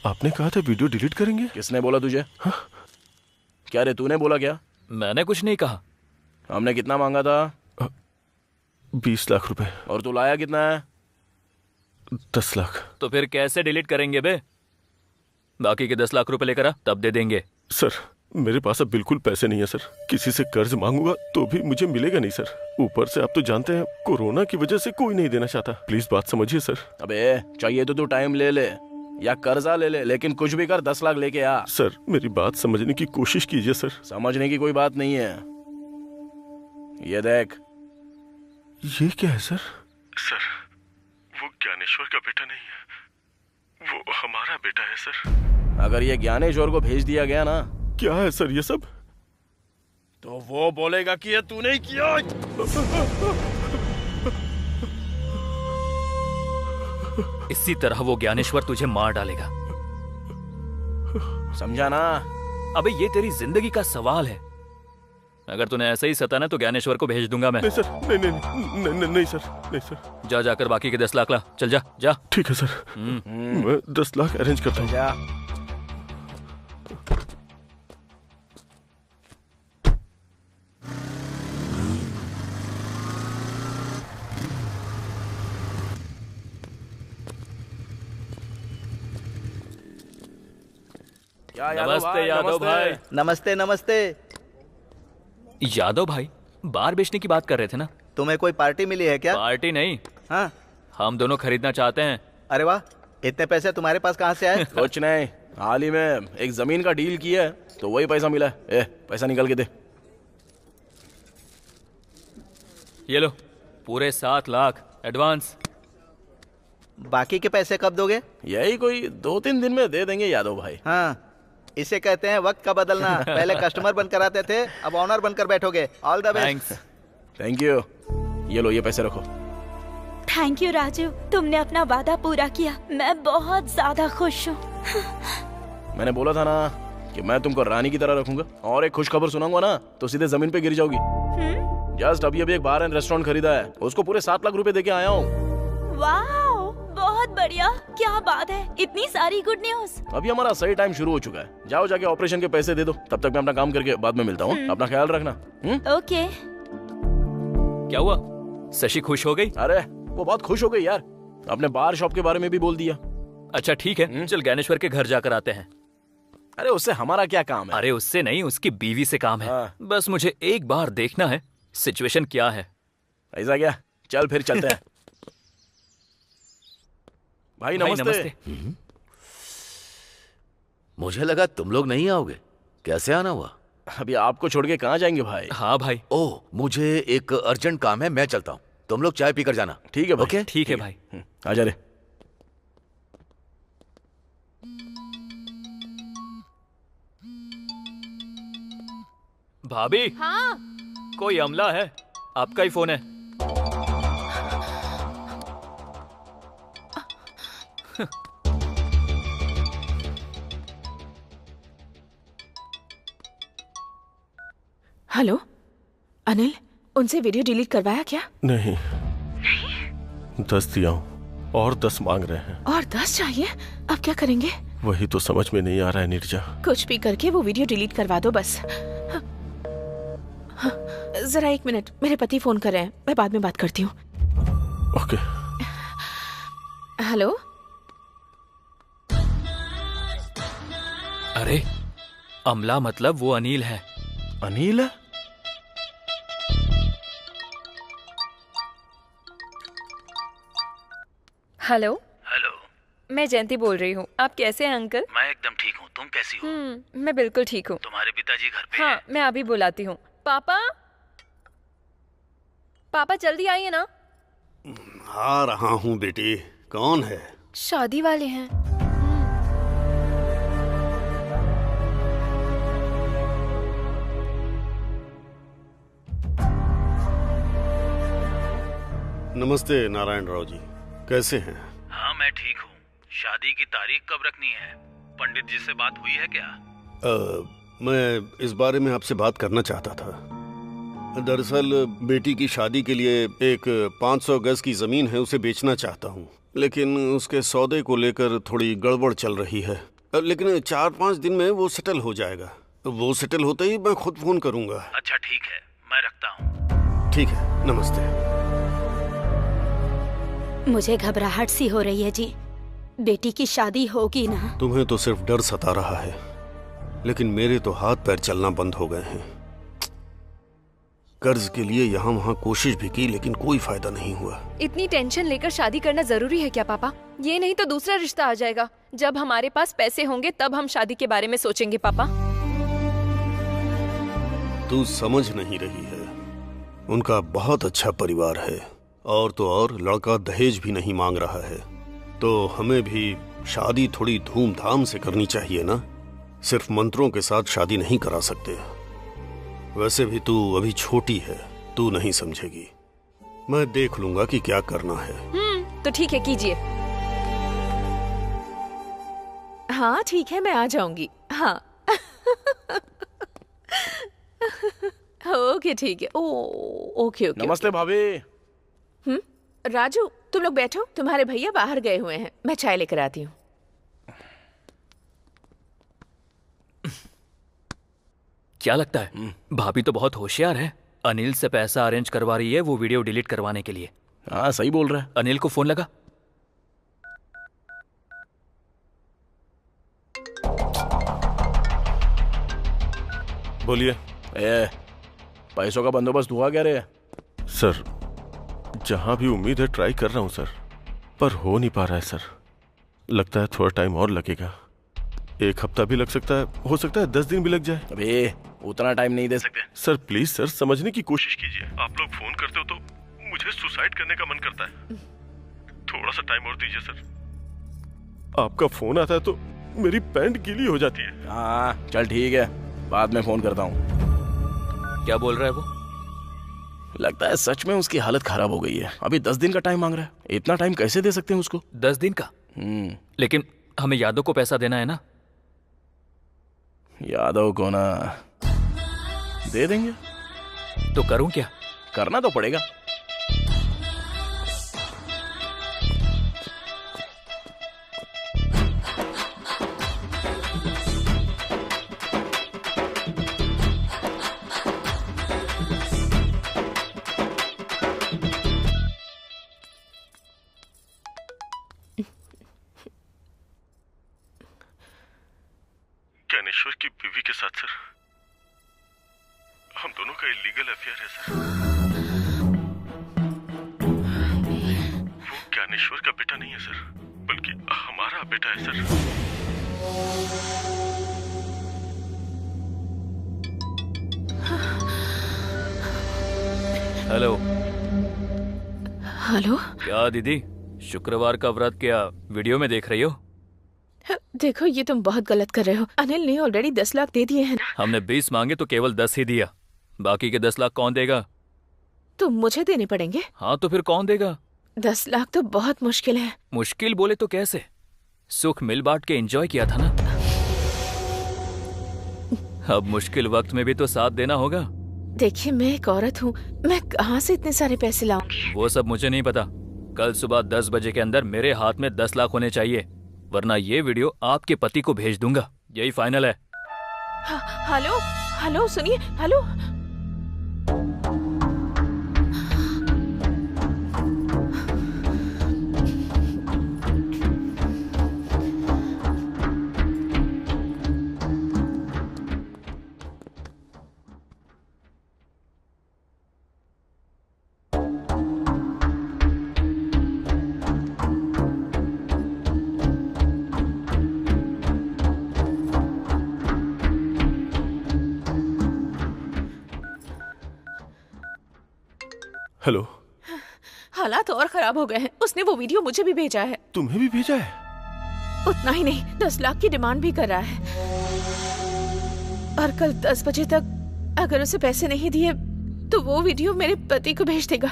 आपने कहा था वीडियो डिलीट करेंगे? किसने बोला तुझे? हाँ? क्या रे, तूने बोला क्या? मैंने कुछ नहीं कहा। हमने कितना मांगा था? 20 लाख रुपए। और तू लाया कितना है? 10 लाख। तो फिर कैसे डिलीट करेंगे बे? बाकी के 10 लाख रुपए लेकर आ, तब दे देंगे। सर मेरे पास अब बिल्कुल पैसे नहीं है सर, किसी से कर्ज मांगूंगा तो भी मुझे मिलेगा नहीं सर। ऊपर से आप तो जानते हैं कोरोना की वजह से कोई नहीं देना चाहता। प्लीज बात समझिए सर। अबे चाहिए तो तू टाइम ले ले या कर्जा ले ले, लेकिन कुछ भी कर 10 लाख लेके आ। सर मेरी बात समझने की कोशिश कीजिए सर। समझने की कोई बात नहीं है। ये देख। ये क्या है सर? सर वो ज्ञानेश्वर का बेटा नहीं है, वो हमारा बेटा है सर। अगर ये ज्ञानेश्वर को भेज दिया गया ना। क्या है सर ये सब? तो वो बोलेगा कि ये तूने किया। इसी तरह वो ज्ञानेश्वर तुझे मार डालेगा, समझा ना? अबे ये तेरी जिंदगी का सवाल है। अगर तूने ऐसे ही सताना तो ज्ञानेश्वर को भेज दूंगा मैं। नहीं सर, नहीं सर, नहीं सर। जा जाकर बाकी के 10 लाख ला। चल जा जा। ठीक है सर, मैं 10 लाख अरेंज करता हूँ। नमस्ते यादव भाई। नमस्ते नमस्ते। यादव भाई बार बेचने की बात कर रहे थे ना? तुम्हें कोई पार्टी मिली है क्या? पार्टी नहीं। हाँ, हम दोनों खरीदना चाहते हैं। अरे वाह, इतने पैसे तुम्हारे पास कहाँ से आए? कुछ नहीं, हाल ही में एक जमीन का डील किया है तो वही पैसा मिला है। पैसा निकाल के दे। ये लो, पूरे 7 लाख एडवांस। बाकी के पैसे कब दोगे? यही कोई 2-3 दिन में दे देंगे यादव भाई। हाँ, इसे कहते हैं वक्त का बदलना। पहले कस्टमर बनकर आते थे, अब ऑनर बनकर बैठोगे। All the best. Thank you. ये लो, ये पैसे रखो। थैंक यू राजू, तुमने अपना वादा पूरा किया। मैं बहुत ज्यादा खुश हूँ। मैंने बोला था ना कि मैं तुमको रानी की तरह रखूंगा, और एक खुश खबर सुनाऊंगा ना तो सीधे जमीन पे गिर जाओगी। जस्ट अभी एक बार एंड रेस्टोरेंट खरीदा है, उसको पूरे 7 लाख रुपए देके आया हूँ। वाओ, बहुत बढ़िया, क्या बात है, इतनी सारी गुड न्यूज। अभी हमारा सही टाइम शुरू हो चुका है। जाओ जाके ऑपरेशन के पैसे दे दो, तब तक मैं अपना काम करके बाद में मिलता हूँ। अपना ख्याल रखना। ओके। क्या हुआ, शशि खुश हो गई? अरे वो बहुत खुश हो गई यार, अपने बार शॉप के बारे में भी बोल दिया। अच्छा ठीक है, चल ज्ञानेश्वर के घर जाकर आते हैं। अरे उससे हमारा क्या काम है? अरे उससे नहीं, उसकी बीवी से काम है। बस मुझे एक बार देखना है सिचुएशन क्या है। ऐसा क्या? चल फिर चलते हैं। भाई नमस्ते। मुझे लगा तुम लोग नहीं आओगे, कैसे आना हुआ? अभी आपको छोड़ के कहाँ जाएंगे भाई? हाँ भाई। ओह, मुझे एक अर्जेंट काम है, मैं चलता हूँ। तुम लोग चाय पीकर जाना। ठीक है भाई। ओके? ठीक है भाई। आजा रे। भाभी। हाँ। कोई अमला है, आपका ही फोन है। हेलो अनिल, उनसे वीडियो डिलीट करवाया क्या? नहीं। 10 दिया हूँ और 10 मांग रहे हैं। और 10 चाहिए? अब क्या करेंगे? वही तो समझ में नहीं आ रहा है नीरजा। कुछ भी करके वो वीडियो डिलीट करवा दो बस। जरा 1 मिनट, मेरे पति फोन कर रहे हैं, मैं बाद में बात करती हूँ। ओके। हेलो। अरे अमला मतलब वो अनिल है। अनिल है? हेलो। हेलो, मैं जयंती बोल रही हूँ। आप कैसे हैं अंकल? मैं एकदम ठीक हूँ, तुम कैसी हो? मैं बिल्कुल ठीक हूँ। तुम्हारे पिताजी घर पे हाँ, मैं अभी बुलाती हूँ। पापा, पापा जल्दी आइए ना। आ रहा हूँ बेटी। कौन है? शादी वाले हैं। नमस्ते नारायण राव जी, कैसे हैं? हाँ मैं ठीक हूँ। शादी की तारीख कब रखनी है? पंडित जी से बात हुई है क्या? मैं इस बारे में आपसे बात करना चाहता था। दरअसल बेटी की शादी के लिए एक 500 गज की जमीन है, उसे बेचना चाहता हूँ, लेकिन उसके सौदे को लेकर थोड़ी गड़बड़ चल रही है। लेकिन 4-5 दिन में वो सेटल हो जाएगा। वो सेटल होते ही मैं खुद फोन करूंगा। अच्छा ठीक है, मैं रखता हूँ। ठीक है, नमस्ते। मुझे घबराहट सी हो रही है जी। बेटी की शादी होगी ना? तुम्हें तो सिर्फ डर सता रहा है, लेकिन मेरे तो हाथ पैर चलना बंद हो गए हैं। कर्ज के लिए यहाँ वहाँ कोशिश भी की, लेकिन कोई फायदा नहीं हुआ। इतनी टेंशन लेकर शादी करना जरूरी है क्या पापा? ये नहीं तो दूसरा रिश्ता आ जाएगा। जब हमारे पास पैसे होंगे तब हम शादी के बारे में सोचेंगे पापा। तू समझ नहीं रही है, उनका बहुत अच्छा परिवार है, और तो और लड़का दहेज भी नहीं मांग रहा है, तो हमें भी शादी थोड़ी धूमधाम से करनी चाहिए ना। सिर्फ मंत्रों के साथ शादी नहीं करा सकते। वैसे भी तू अभी छोटी है, तू नहीं समझेगी। मैं देख लूंगा कि क्या करना है। तो ठीक है, कीजिए। हाँ ठीक है, मैं आ जाऊंगी। हाँ ओके ठीक है। Okay okay. नमस्ते भाभी। राजू तुम लोग बैठो, तुम्हारे भैया बाहर गए हुए हैं, मैं चाय लेकर आती हूँ। क्या लगता है भाभी तो बहुत होशियार है। अनिल से पैसा अरेंज करवा रही है वो वीडियो डिलीट करवाने के लिए। हाँ सही बोल रहा है। अनिल को फोन लगा। बोलिए। पैसों का बंदोबस्त हुआ क्या रे? सर जहां भी उम्मीद है ट्राई कर रहा हूं सर, पर हो नहीं पा रहा है सर। लगता है थोड़ा टाइम और लगेगा। 1 हफ्ता भी लग सकता है, हो सकता है 10 दिन भी लग जाए। अबे उतना टाइम नहीं दे सकते। सर प्लीज सर, समझने की कोशिश कीजिए। आप लोग फोन करते हो तो मुझे सुसाइड करने का मन करता है। थोड़ा सा टाइम और दीजिए सर। आपका फोन आता है तो मेरी पैंट गीली हो जाती है। हाँ चल ठीक है, बाद में फोन करता हूँ। क्या बोल रहा है वो? लगता है सच में उसकी हालत खराब हो गई है। अभी 10 दिन का टाइम मांग रहा है। इतना टाइम कैसे दे सकते हैं उसको? 10 दिन का? लेकिन हमें यादव को पैसा देना है ना। यादव को ना दे देंगे। तो करूं क्या? करना तो पड़ेगा। ज्ञानेश्वर की बीवी के साथ सर हम दोनों का इलीगल अफेयर है सर। वो ज्ञानेश्वर का बेटा नहीं है सर, बल्कि हमारा बेटा है सर। हेलो। हेलो। क्या दीदी, शुक्रवार का व्रत क्या वीडियो में देख रही हो? देखो ये तुम बहुत गलत कर रहे हो। अनिल ने ऑलरेडी 10 लाख दे दिए हैं ना। हमने 20 मांगे तो केवल 10 ही दिया। बाकी के 10 लाख कौन देगा? तो मुझे देने पड़ेंगे। हाँ तो फिर कौन देगा? 10 लाख तो बहुत मुश्किल है। मुश्किल बोले तो कैसे? सुख मिल बांट के एंजॉय किया था ना। अब मुश्किल वक्त में भी तो साथ देना होगा। देखिए मैं एक औरत हूँ, मैं कहाँ से इतने सारे पैसे लाऊंगी? वो सब मुझे नहीं पता। कल सुबह 10 बजे के अंदर मेरे हाथ में 10 लाख होने चाहिए, वरना ये वीडियो आपके पति को भेज दूंगा। यही फाइनल है। हेलो हेलो सुनिए। Hello hello. हालात और खराब हो गए हैं। उसने वो वीडियो मुझे भी भेजा है। तुम्हें भी भेजा है? उतना ही नहीं, 10 लाख की डिमांड भी कर रहा है। और कल 10 बजे तक अगर उसे पैसे नहीं दिए तो वो वीडियो मेरे पति को भेज देगा।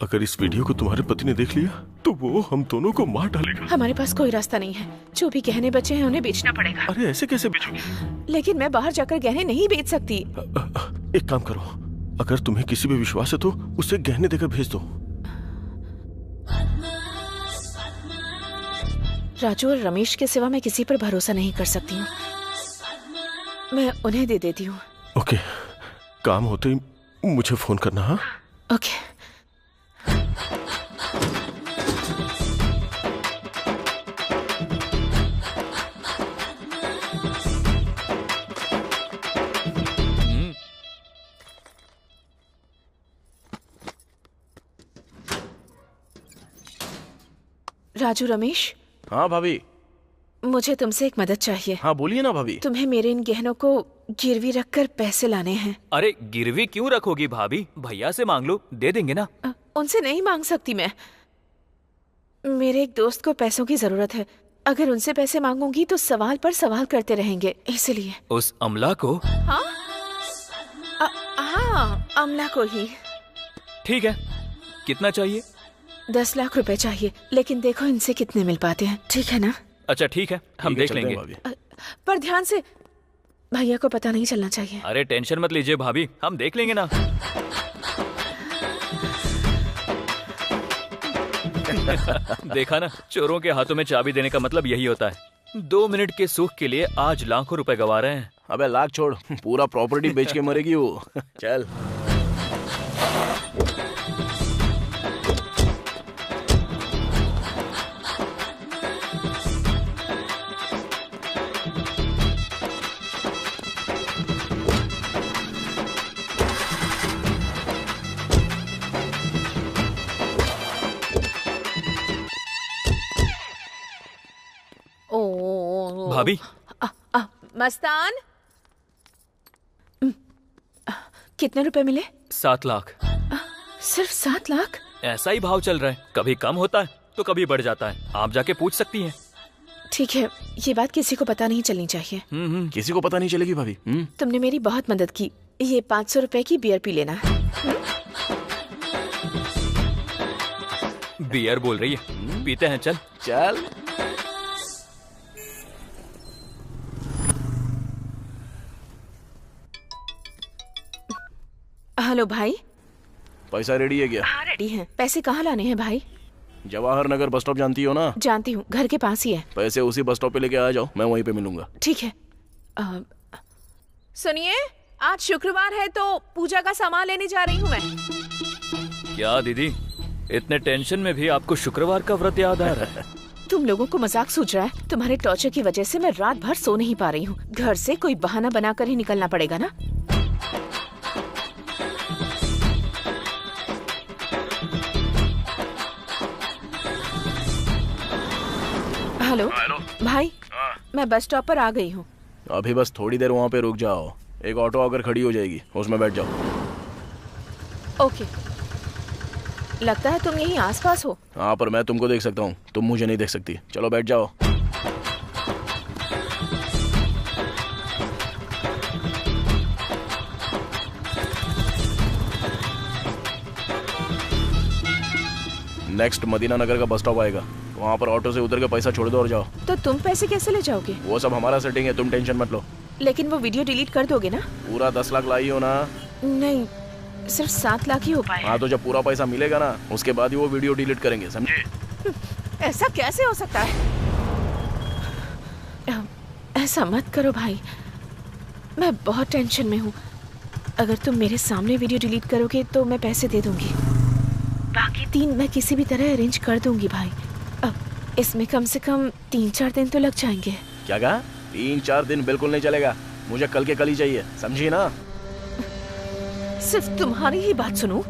अगर इस वीडियो को तुम्हारे पति ने देख लिया तो वो हम दोनों को मार डालेगा। हमारे पास कोई रास्ता नहीं है। जो भी गहने बचे हैं उन्हें बेचना पड़ेगा। अरे ऐसे कैसे बेचोगी? लेकिन मैं बाहर जाकर गहने नहीं बेच सकती। एक काम करो, अगर तुम्हें किसी पे विश्वास है तो उसे गहने देकर भेज दो। राजू और रमेश के सिवा मैं किसी पर भरोसा नहीं कर सकती हूँ। मैं उन्हें दे देती हूँ। ओके, काम होते ही मुझे फोन करना। हाँ ओके। राजू रमेश। हाँ भाभी। मुझे तुमसे एक मदद चाहिए। हाँ बोलिए ना भाभी। तुम्हें मेरे इन गहनों को गिरवी रखकर पैसे लाने हैं। अरे गिरवी क्यों रखोगी भाभी? भैया से मांग लो, दे देंगे ना। उनसे नहीं मांग सकती मैं। मेरे एक दोस्त को पैसों की जरूरत है। अगर उनसे पैसे मांगूंगी तो सवाल पर सवाल करते रहेंगे, इसलिए। उस अमला को? हाँ अमला को ही। ठीक है, कितना चाहिए? 10 लाख रुपए चाहिए, लेकिन देखो इनसे कितने मिल पाते हैं। ठीक है ना? अच्छा ठीक है, हम देख लेंगे। पर ध्यान से, भैया को पता नहीं चलना चाहिए। अरे टेंशन मत लीजिए भाभी, हम देख लेंगे ना। देखा ना, चोरों के हाथों में चाबी देने का मतलब यही होता है। 2 मिनट के सुख के लिए आज लाखों रुपए गवा रहे हैं। अबे लाख छोड़, पूरा प्रॉपर्टी बेच के मरेगी वो। चल। भाभी। मस्तान, कितने रुपए मिले? 7 लाख। सिर्फ 7 लाख? ऐसा ही भाव चल रहा है, कभी कम होता है तो कभी बढ़ जाता है, आप जाके पूछ सकती हैं। ठीक है, ये बात किसी को पता नहीं चलनी चाहिए। किसी को पता नहीं चलेगी भाभी। तुमने मेरी बहुत मदद की। ये 500 रुपए की बियर पी लेना। बियर बोल रही है, पीते हैं, चल चल। हेलो भाई। पैसा रेडी है क्या? हाँ रेडी है। पैसे कहाँ लाने हैं भाई? जवाहर नगर बस स्टॉप जानती हो ना? जानती हूँ, घर के पास ही है। पैसे उसी बस स्टॉप पे लेके आ जाओ, मैं वहीं पे मिलूंगा। ठीक है। सुनिए, आज शुक्रवार है तो पूजा का सामान लेने जा रही हूँ मैं। क्या दीदी, इतने टेंशन में भी आपको शुक्रवार का व्रत याद आ रहा है? तुम लोगों को मजाक सूझ रहा है? तुम्हारे टॉर्चर की वजह से मैं रात भर सो नहीं पा रही हूँ। घर से कोई बहाना बनाकर ही निकलना पड़ेगा ना। हेलो भाई। मैं बस स्टॉप पर आ गई हूँ। अभी बस थोड़ी देर वहाँ पे रुक जाओ, एक ऑटो आकर खड़ी हो जाएगी, उसमें बैठ जाओ। ओके। लगता है तुम यहीं आसपास हो। हाँ, पर मैं तुमको देख सकता हूँ, तुम मुझे नहीं देख सकती। चलो बैठ जाओ। नेक्स्ट मदीना नगर का बस स्टॉप आएगा, वहाँ पर ऑटो से उतर के पैसा छोड़ दो और जाओ। तो तुम पैसे कैसे ले जाओगे? वो सब हमारा सेटिंग है, तुम टेंशन मत लो। लेकिन वो वीडियो डिलीट कर दोगे ना? पूरा 10 लाख लाई हो ना? नहीं, सिर्फ 7 लाख ही हो पाए। हाँ, तो जब पूरा पैसा मिलेगा ना, उसके बाद ही वो वीडियो डिलीट करेंगे, समझे? ऐसा कैसे हो सकता है? ऐसा मत करो भाई, मैं बहुत टेंशन में हूँ। अगर तुम मेरे सामने वीडियो डिलीट करोगे तो मैं पैसे दे दूंगी, बाकी 3 मैं किसी भी तरह अरेंज कर दूंगी भाई। अब इसमें कम से कम 3-4 दिन तो लग जाएंगे। क्या कहा? 3-4 दिन बिल्कुल नहीं चलेगा, मुझे कल के कल ही चाहिए, समझी ना? सिर्फ तुम्हारी ही बात सुनूं?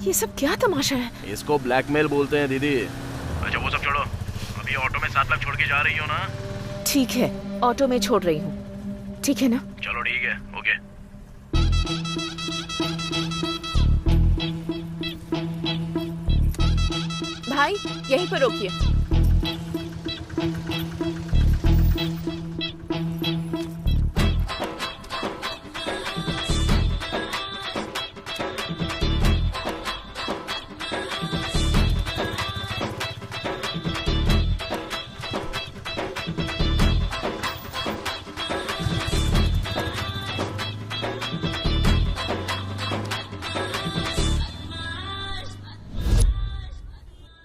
ये सब क्या तमाशा है? इसको ब्लैकमेल बोलते हैं दीदी। अच्छा वो सब छोड़ो, अभी ऑटो में 7 लाख छोड़ के जा रही हो ना? ठीक है, ऑटो में छोड़ रही हूँ, ठीक है ना? चलो ठीक है, ओके। भाई यहीं पर रोकिए।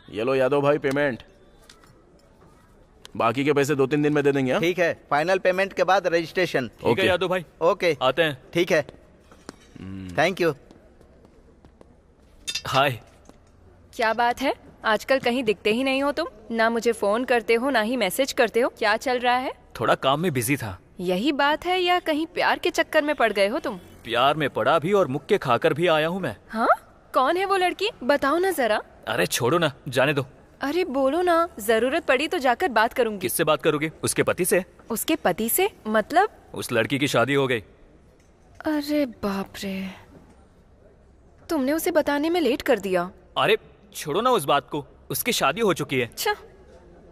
ये लो यादव भाई पेमेंट, बाकी के पैसे 2-3 दिन में दे देंगे। ठीक है, फाइनल पेमेंट के बाद रजिस्ट्रेशन। ठीक है यादव भाई। ओके, आते हैं। ठीक है, थैंक यू। हाय। क्या बात है, आजकल कहीं दिखते ही नहीं हो तुम। ना मुझे फोन करते हो, ना ही मैसेज करते हो। क्या चल रहा है? थोड़ा काम में बिजी था। यही बात है या कहीं प्यार के चक्कर में पड़ गए हो तुम? प्यार में पड़ा भी और मुक्के खाकर भी आया हूँ मैं। हाँ, कौन है वो लड़की? बताओ ना जरा। अरे छोड़ो ना, जाने दो। अरे बोलो ना, जरूरत पड़ी तो जाकर बात करूंगी। किससे बात करोगे? उसके पति से। उसके पति से मतलब? उस लड़की की शादी हो गई। अरे बाप रे, तुमने उसे बताने में लेट कर दिया। अरे छोड़ो ना उस बात को, उसकी शादी हो चुकी है। अच्छा,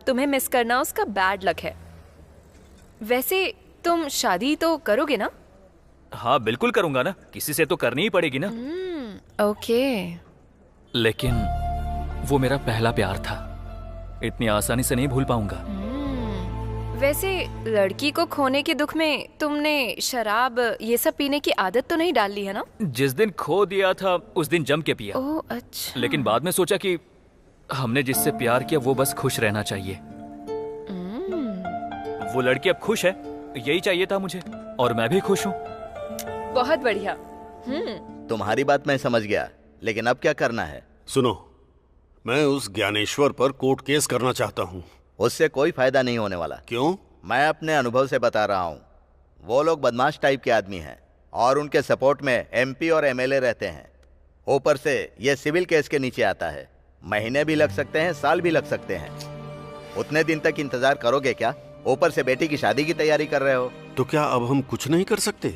तुम्हें मिस करना उसका बैड लक है। वैसे तुम शादी तो करोगे ना? हाँ बिल्कुल करूंगा ना, किसी से तो करनी ही पड़ेगी ना। ओके। लेकिन वो मेरा पहला प्यार था, इतनी आसानी से नहीं भूल पाऊंगा। वैसे लड़की को खोने के दुख में तुमने शराब ये सब पीने की आदत तो नहीं डाल ली है ना? जिस दिन खो दिया था उस दिन जम के पिया। ओह अच्छा। लेकिन बाद में सोचा कि हमने जिससे प्यार किया वो बस खुश रहना चाहिए। वो लड़की अब खुश है, यही चाहिए था मुझे, और मैं भी खुश हूँ। बहुत बढ़िया। तुम्हारी बात मैं समझ गया, लेकिन अब क्या करना है? सुनो, मैं उस ज्ञानेश्वर पर कोर्ट केस करना चाहता हूँ। उससे कोई फायदा नहीं होने वाला। क्यों? मैं अपने अनुभव से बता रहा हूँ। वो लोग बदमाश टाइप के आदमी हैं और उनके सपोर्ट में एमपी और एमएलए रहते हैं। ऊपर से ये सिविल केस के नीचे आता है, महीने भी लग सकते हैं, साल भी लग सकते हैं। उतने दिन तक इंतजार करोगे क्या? ऊपर से बेटी की शादी की तैयारी कर रहे हो। तो क्या अब हम कुछ नहीं कर सकते?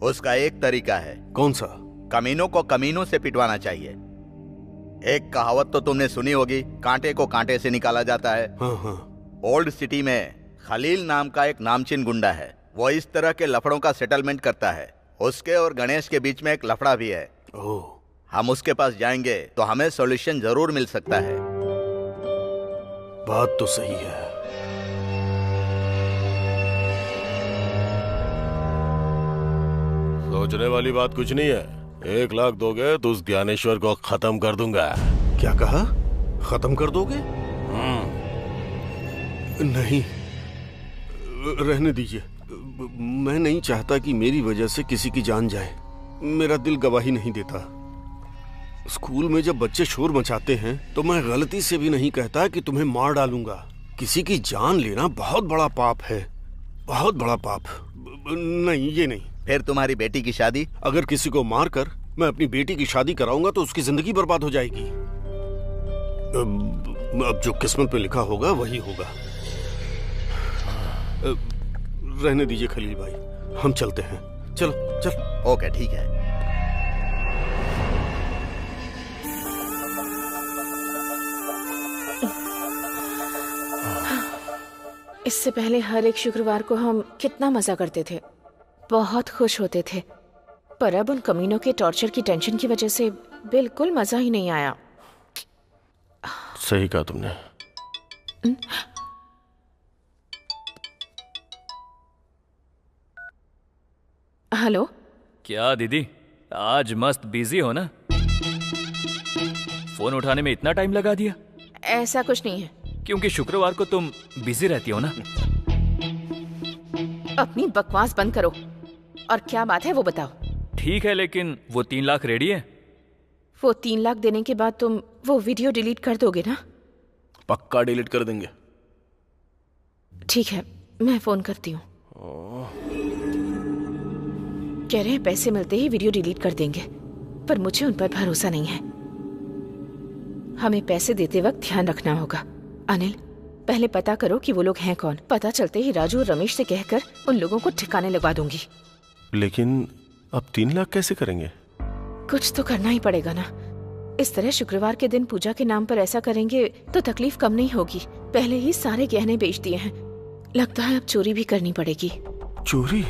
उसका एक तरीका है। कौन सा? कमीनों को कमीनों से पिटवाना चाहिए। एक कहावत तो तुमने सुनी होगी, कांटे को कांटे से निकाला जाता है। ओल्ड सिटी में खलील नाम का एक नामचीन गुंडा है। वो इस तरह के लफड़ों का सेटलमेंट करता है। उसके और गणेश के बीच में एक लफड़ा भी है। हम उसके पास जाएंगे तो हमें सॉल्यूशन जरूर मिल सकता है। बात तो सही है। सोचने वाली बात कुछ नहीं है। 1 लाख दोगे तो उस ज्ञानेश्वर को खत्म कर दूंगा। क्या कहा? खत्म कर दोगे? नहीं, रहने दीजिए। मैं नहीं चाहता कि मेरी वजह से किसी की जान जाए। मेरा दिल गवाही नहीं देता। स्कूल में जब बच्चे शोर मचाते हैं तो मैं गलती से भी नहीं कहता कि तुम्हें मार डालूंगा। किसी की जान लेना बहुत बड़ा पाप है, बहुत बड़ा पाप। नहीं, ये नहीं। फिर तुम्हारी बेटी की शादी? अगर किसी को मारकर मैं अपनी बेटी की शादी कराऊंगा तो उसकी जिंदगी बर्बाद हो जाएगी। अब जो किस्मत में लिखा होगा वही होगा। रहने दीजिए खलील भाई, हम चलते हैं। चलो चल। ओके, ठीक है। इससे पहले हर एक शुक्रवार को हम कितना मजा करते थे, बहुत खुश होते थे। पर अब उन कमीनों के टॉर्चर की टेंशन की वजह से बिल्कुल मजा ही नहीं आया। सही कहा तुमने। हेलो। क्या दीदी, आज मस्त बिजी हो ना? फोन उठाने में इतना टाइम लगा दिया? ऐसा कुछ नहीं है। क्योंकि शुक्रवार को तुम बिजी रहती हो ना। अपनी बकवास बंद करो और क्या बात है वो बताओ। ठीक है, लेकिन वो 3 लाख रेडी है? वो 3 लाख देने के बाद तुम वो वीडियो डिलीट कर दोगे ना? पक्का डिलीट कर देंगे। ठीक है, मैं फोन करती हूँ। कह रहे हैं पैसे मिलते ही वीडियो डिलीट कर देंगे, पर मुझे उन पर भरोसा नहीं है। हमें पैसे देते वक्त ध्यान रखना होगा। अनिल, पहले पता करो कि वो लोग हैं कौन। पता चलते ही राजू और रमेश से कहकर उन लोगों को ठिकाने लगवा दूंगी। लेकिन अब 3 लाख कैसे करेंगे? कुछ तो करना ही पड़ेगा ना। इस तरह शुक्रवार के दिन पूजा के नाम पर ऐसा करेंगे तो तकलीफ कम नहीं होगी। पहले ही सारे गहने बेच दिए हैं, लगता है अब चोरी भी करनी पड़ेगी। चोरी?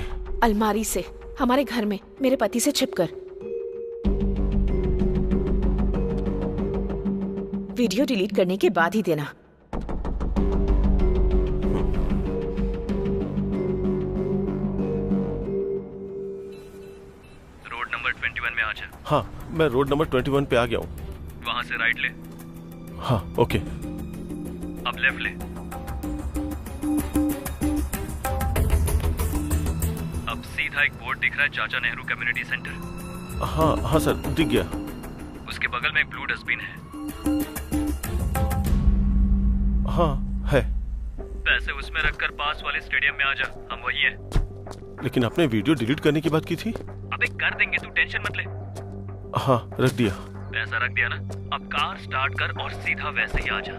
अलमारी से, हमारे घर में, मेरे पति से छिपकर। वीडियो डिलीट करने के बाद ही देना। रोड नंबर 21 में आ जा। हाँ, मैं रोड नंबर 21 पे आ गया हूँ। वहाँ से राइट ले। हाँ, ओके। अब लेफ्ट ले। अब सीधा एक बोर्ड दिख रहा है, चाचा नेहरू कम्युनिटी सेंटर। हाँ हाँ सर, दिख गया। उसके बगल में एक ब्लू डस्टबिन है। हाँ है। पैसे उसमें रखकर पास वाले स्टेडियम में आ जा, हम वही हैं। लेकिन आपने वीडियो डिलीट करने की बात की थी। अबे कर देंगे, तू टेंशन मत ले। हाँ, रख दिया। पैसा रख दिया ना? अब कार स्टार्ट कर और सीधा वैसे ही आ जा।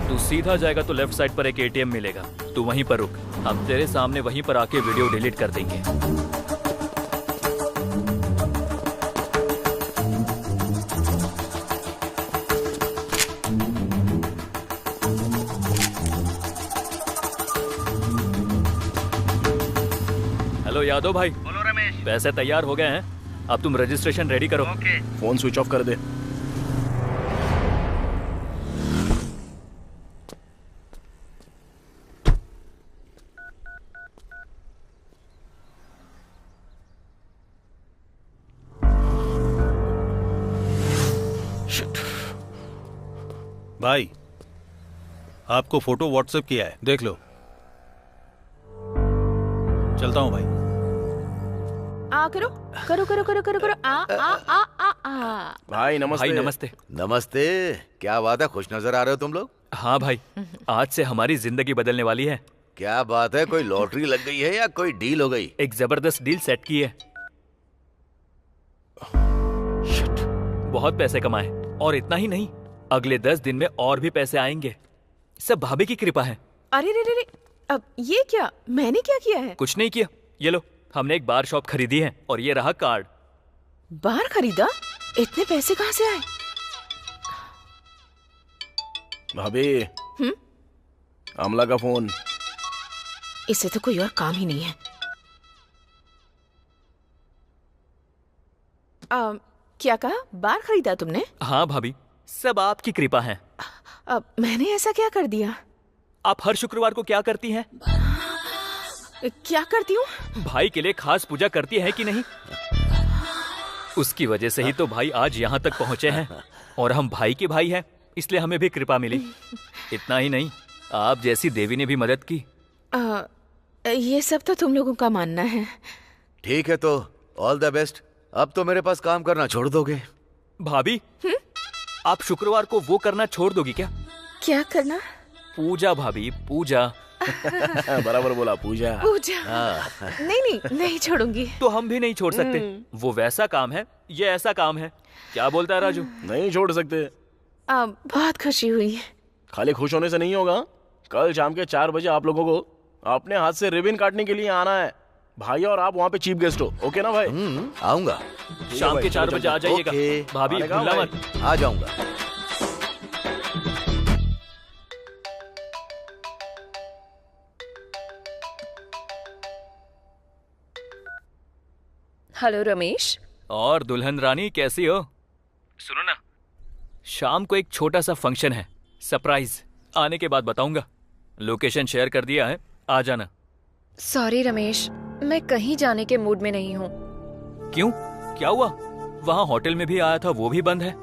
तू सीधा जाएगा तो लेफ्ट साइड पर एक एटीएम मिलेगा, तू वहीं पर रुक। हम तेरे सामने वहीं पर आके वीडियो डिलीट कर देंगे। हेलो यादव भाई। बोलो रमेश। पैसे तैयार हो गए हैं, अब तुम रजिस्ट्रेशन रेडी करो। ओके। फोन स्विच ऑफ कर दे। भाई, आपको फोटो व्हाट्सएप किया है, देख लो। चलता हूँ भाई। आ करो करो करो करो करो करो। आ आ आ आ आ। भाई नमस्ते। भाई नमस्ते। नमस्ते। क्या बात है, खुश नजर आ रहे हो तुम लोग? हाँ भाई, आज से हमारी जिंदगी बदलने वाली है। क्या बात है, कोई लॉटरी लग गई है या कोई डील हो गई? एक जबरदस्त डील सेट की है। बहुत पैसे कमाए, और इतना ही नहीं, अगले 10 दिन में और भी पैसे आएंगे। सब भाभी की कृपा है। अरे रे रे रे, अब ये क्या? मैंने क्या किया है? कुछ नहीं किया। ये लो, हमने एक बार शॉप खरीदी है और ये रहा कार्ड। बार खरीदा? इतने पैसे कहाँ से आए? भाभी, अमला का फोन। इसे तो कोई और काम ही नहीं है। क्या कहा? बार खरीदा तुमने? हाँ भाभी, सब आपकी कृपा है। अब मैंने ऐसा क्या कर दिया? आप हर शुक्रवार को क्या करती हैं? क्या करती हूँ? भाई के लिए खास पूजा करती है कि नहीं? उसकी वजह से ही तो भाई आज यहाँ तक पहुँचे हैं, और हम भाई के भाई हैं, इसलिए हमें भी कृपा मिली। इतना ही नहीं, आप जैसी देवी ने भी मदद की। ये सब तो तुम लोगों का मानना है। ठीक है, तो ऑल द बेस्ट। अब तो मेरे पास काम करना छोड़ दोगे? भाभी, आप शुक्रवार को वो करना छोड़ दोगी क्या? क्या करना? पूजा भाभी, पूजा। बराबर बोला, पूजा। पूजा। नहीं छोड़ूंगी। तो हम भी नहीं छोड़ सकते। वो वैसा काम है, ये ऐसा काम है। क्या बोलता है राजू? नहीं छोड़ सकते। बहुत खुशी हुई। खाली खुश होने से नहीं होगा। कल शाम के 4 बजे आप लोगों को अपने हाथ से रिबन काटने के लिए आना है। भाई और आप वहाँ पे चीफ गेस्ट हो। ओके ना भाई? आऊंगा। शाम के 4 बजे आ जाइएगा। भाभी भूलना मत। आ जाऊंगा। हेलो रमेश। और दुल्हन रानी कैसी हो? सुनो ना, शाम को एक छोटा सा फंक्शन है, सरप्राइज। आने के बाद बताऊंगा। लोकेशन शेयर कर दिया है, आ जाना। सॉरी रमेश, मैं कहीं जाने के मूड में नहीं हूँ। क्यों? क्या हुआ? वहाँ होटल में भी आया था, वो भी बंद है।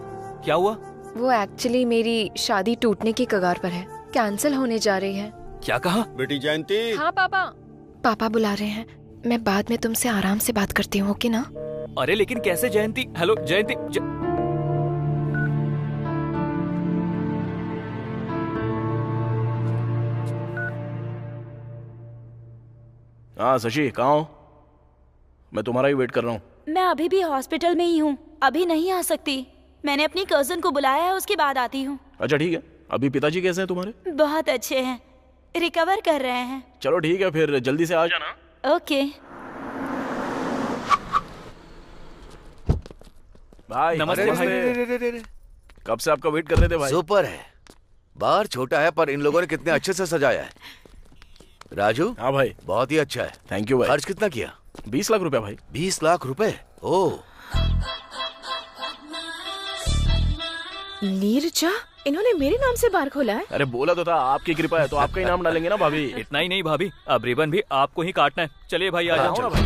क्या हुआ? वो एक्चुअली मेरी शादी टूटने की कगार पर है, कैंसिल होने जा रही है। क्या कहा? बेटी जयंती। हाँ पापा। पापा बुला रहे हैं, मैं बाद में तुमसे आराम से बात करती हूँ, ओके ना? अरे लेकिन कैसे जयंती? हेलो जयंती। हाँ शशि, कहाँ हो? मैं तुम्हारा ही वेट कर रहा हूँ। मैं अभी भी हॉस्पिटल में ही हूँ, अभी नहीं आ सकती। मैंने अपनी कजन को बुलाया है, उसके बाद आती हूँ। अच्छा ठीक है। अभी पिताजी कैसे हैं तुम्हारे? बहुत अच्छे हैं, रिकवर कर रहे हैं। चलो ठीक है, फिर जल्दी से आ जाना। ओके। भाई नमस्ते भाई। कब से आपका वेट कर रहे थे भाई। सुपर है। बार छोटा है पर इन लोगों ने कितने अच्छे से सजाया है। राजू। हाँ भाई। बहुत ही अच्छा है। थैंक यू भाई। खर्च कितना किया? 20 लाख रुपया भाई। 20 लाख रुपए? ओह। नीरजा, इन्होंने मेरे नाम से बार खोला है? अरे बोला तो था, आपकी कृपा है तो आपका ही नाम डालेंगे ना भाभी। इतना ही नहीं भाभी, अब रिबन भी आपको ही काटना है। चलिए भाई, आ जाओ ना भाई।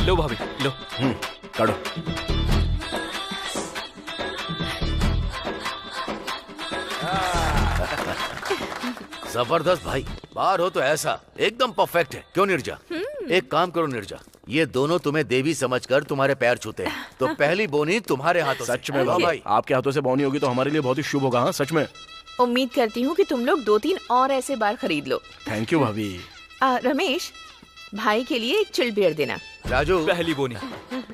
लो भाभी, लो। काटो। जबरदस्त भाई। बाहर हो तो ऐसा एकदम परफेक्ट है। क्यों निर्जा? एक काम करो निर्जा, ये दोनों तुम्हें देवी समझकर तुम्हारे पैर छूते हैं, तो पहली बोनी तुम्हारे हाथों से। सच में भाई, आपके हाथों से बोनी होगी तो हमारे लिए बहुत ही शुभ होगा। हाँ सच में। उम्मीद करती हूँ कि तुम लोग 2-3 और ऐसे बार खरीद लो। थैंक यू भाभी। रमेश, भाई के लिए एक चिल्ड बियर देना। राजू, पहली बोनी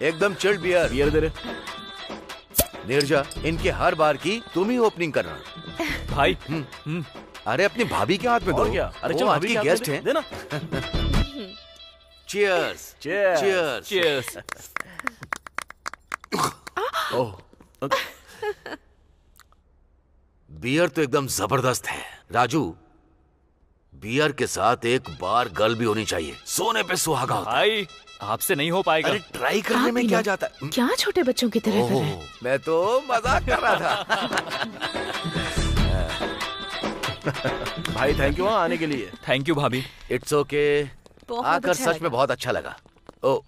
एकदम चिल्ड बियर। बियर दे रहे। निर्जा, इनके हर बार की तुम ही ओपनिंग करना भाई। अरे अपनी भाभी के हाथ में दो। क्या? अरे वो आज की गेस्ट हैं। देना। चीयर्स। चीयर्स। चीयर्स। बियर तो एकदम जबरदस्त है। राजू, बियर के साथ एक बार गर्ल भी होनी चाहिए, सोने पे सुहागा होता है। भाई आपसे नहीं हो पाएगा। अरे ट्राई करने में क्या जाता है? क्या छोटे बच्चों की तरह कर रहे हैं? मैं तो मजाक कर रहा था। भाई थैंक यू आने के लिए। थैंक यू भाभी। It's okay. आकर सच में बहुत अच्छा लगा। ओ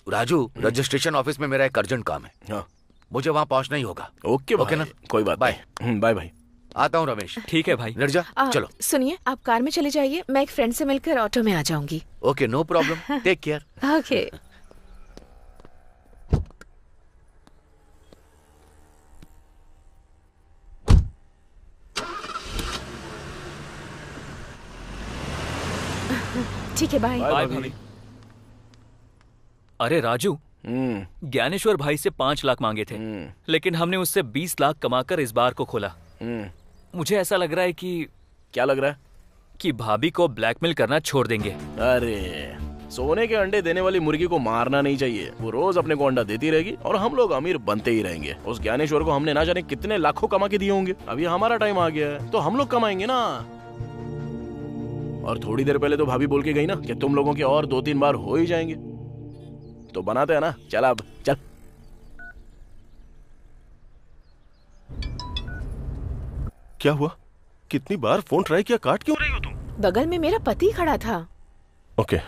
राजू, रजिस्ट्रेशन ऑफिस में मेरा एक अर्जेंट काम है। हाँ। मुझे वहाँ पहुँचना ही होगा। ओके ना, कोई बात। बाय बाय भाई। आता हूँ रमेश। ठीक है भाई। निर्जा चलो। सुनिए, आप कार में चले जाइए, मैं एक फ्रेंड से मिलकर ऑटो में आ जाऊंगी। Okay, no problem. Take care. Okay. ठीक है, बाय। बाय भाभी। अरे राजू, ज्ञानेश्वर भाई से 5 लाख मांगे थे, लेकिन हमने उससे 20 लाख कमाकर इस बार को खोला। मुझे ऐसा लग रहा है कि क्या लग रहा है? कि भाभी को ब्लैकमेल करना छोड़ देंगे। अरे सोने के अंडे देने वाली मुर्गी को मारना नहीं चाहिए। वो रोज अपने को अंडा देती रहेगी और हम लोग अमीर बनते ही रहेंगे। उस ज्ञानेश्वर को हमने ना जाने कितने लाखों कमा के दिए होंगे। अभी हमारा टाइम आ गया है तो हम लोग कमाएंगे ना। और थोड़ी देर पहले तो भाभी बोल के गई ना कि तुम लोगों के और 2-3 बार हो ही जाएंगे। तो बनाते हैं ना। चल अब चल। क्या हुआ? कितनी बार फोन ट्राई किया, काट क्यों रही हो तुम? बगल में मेरा पति खड़ा था। ओके,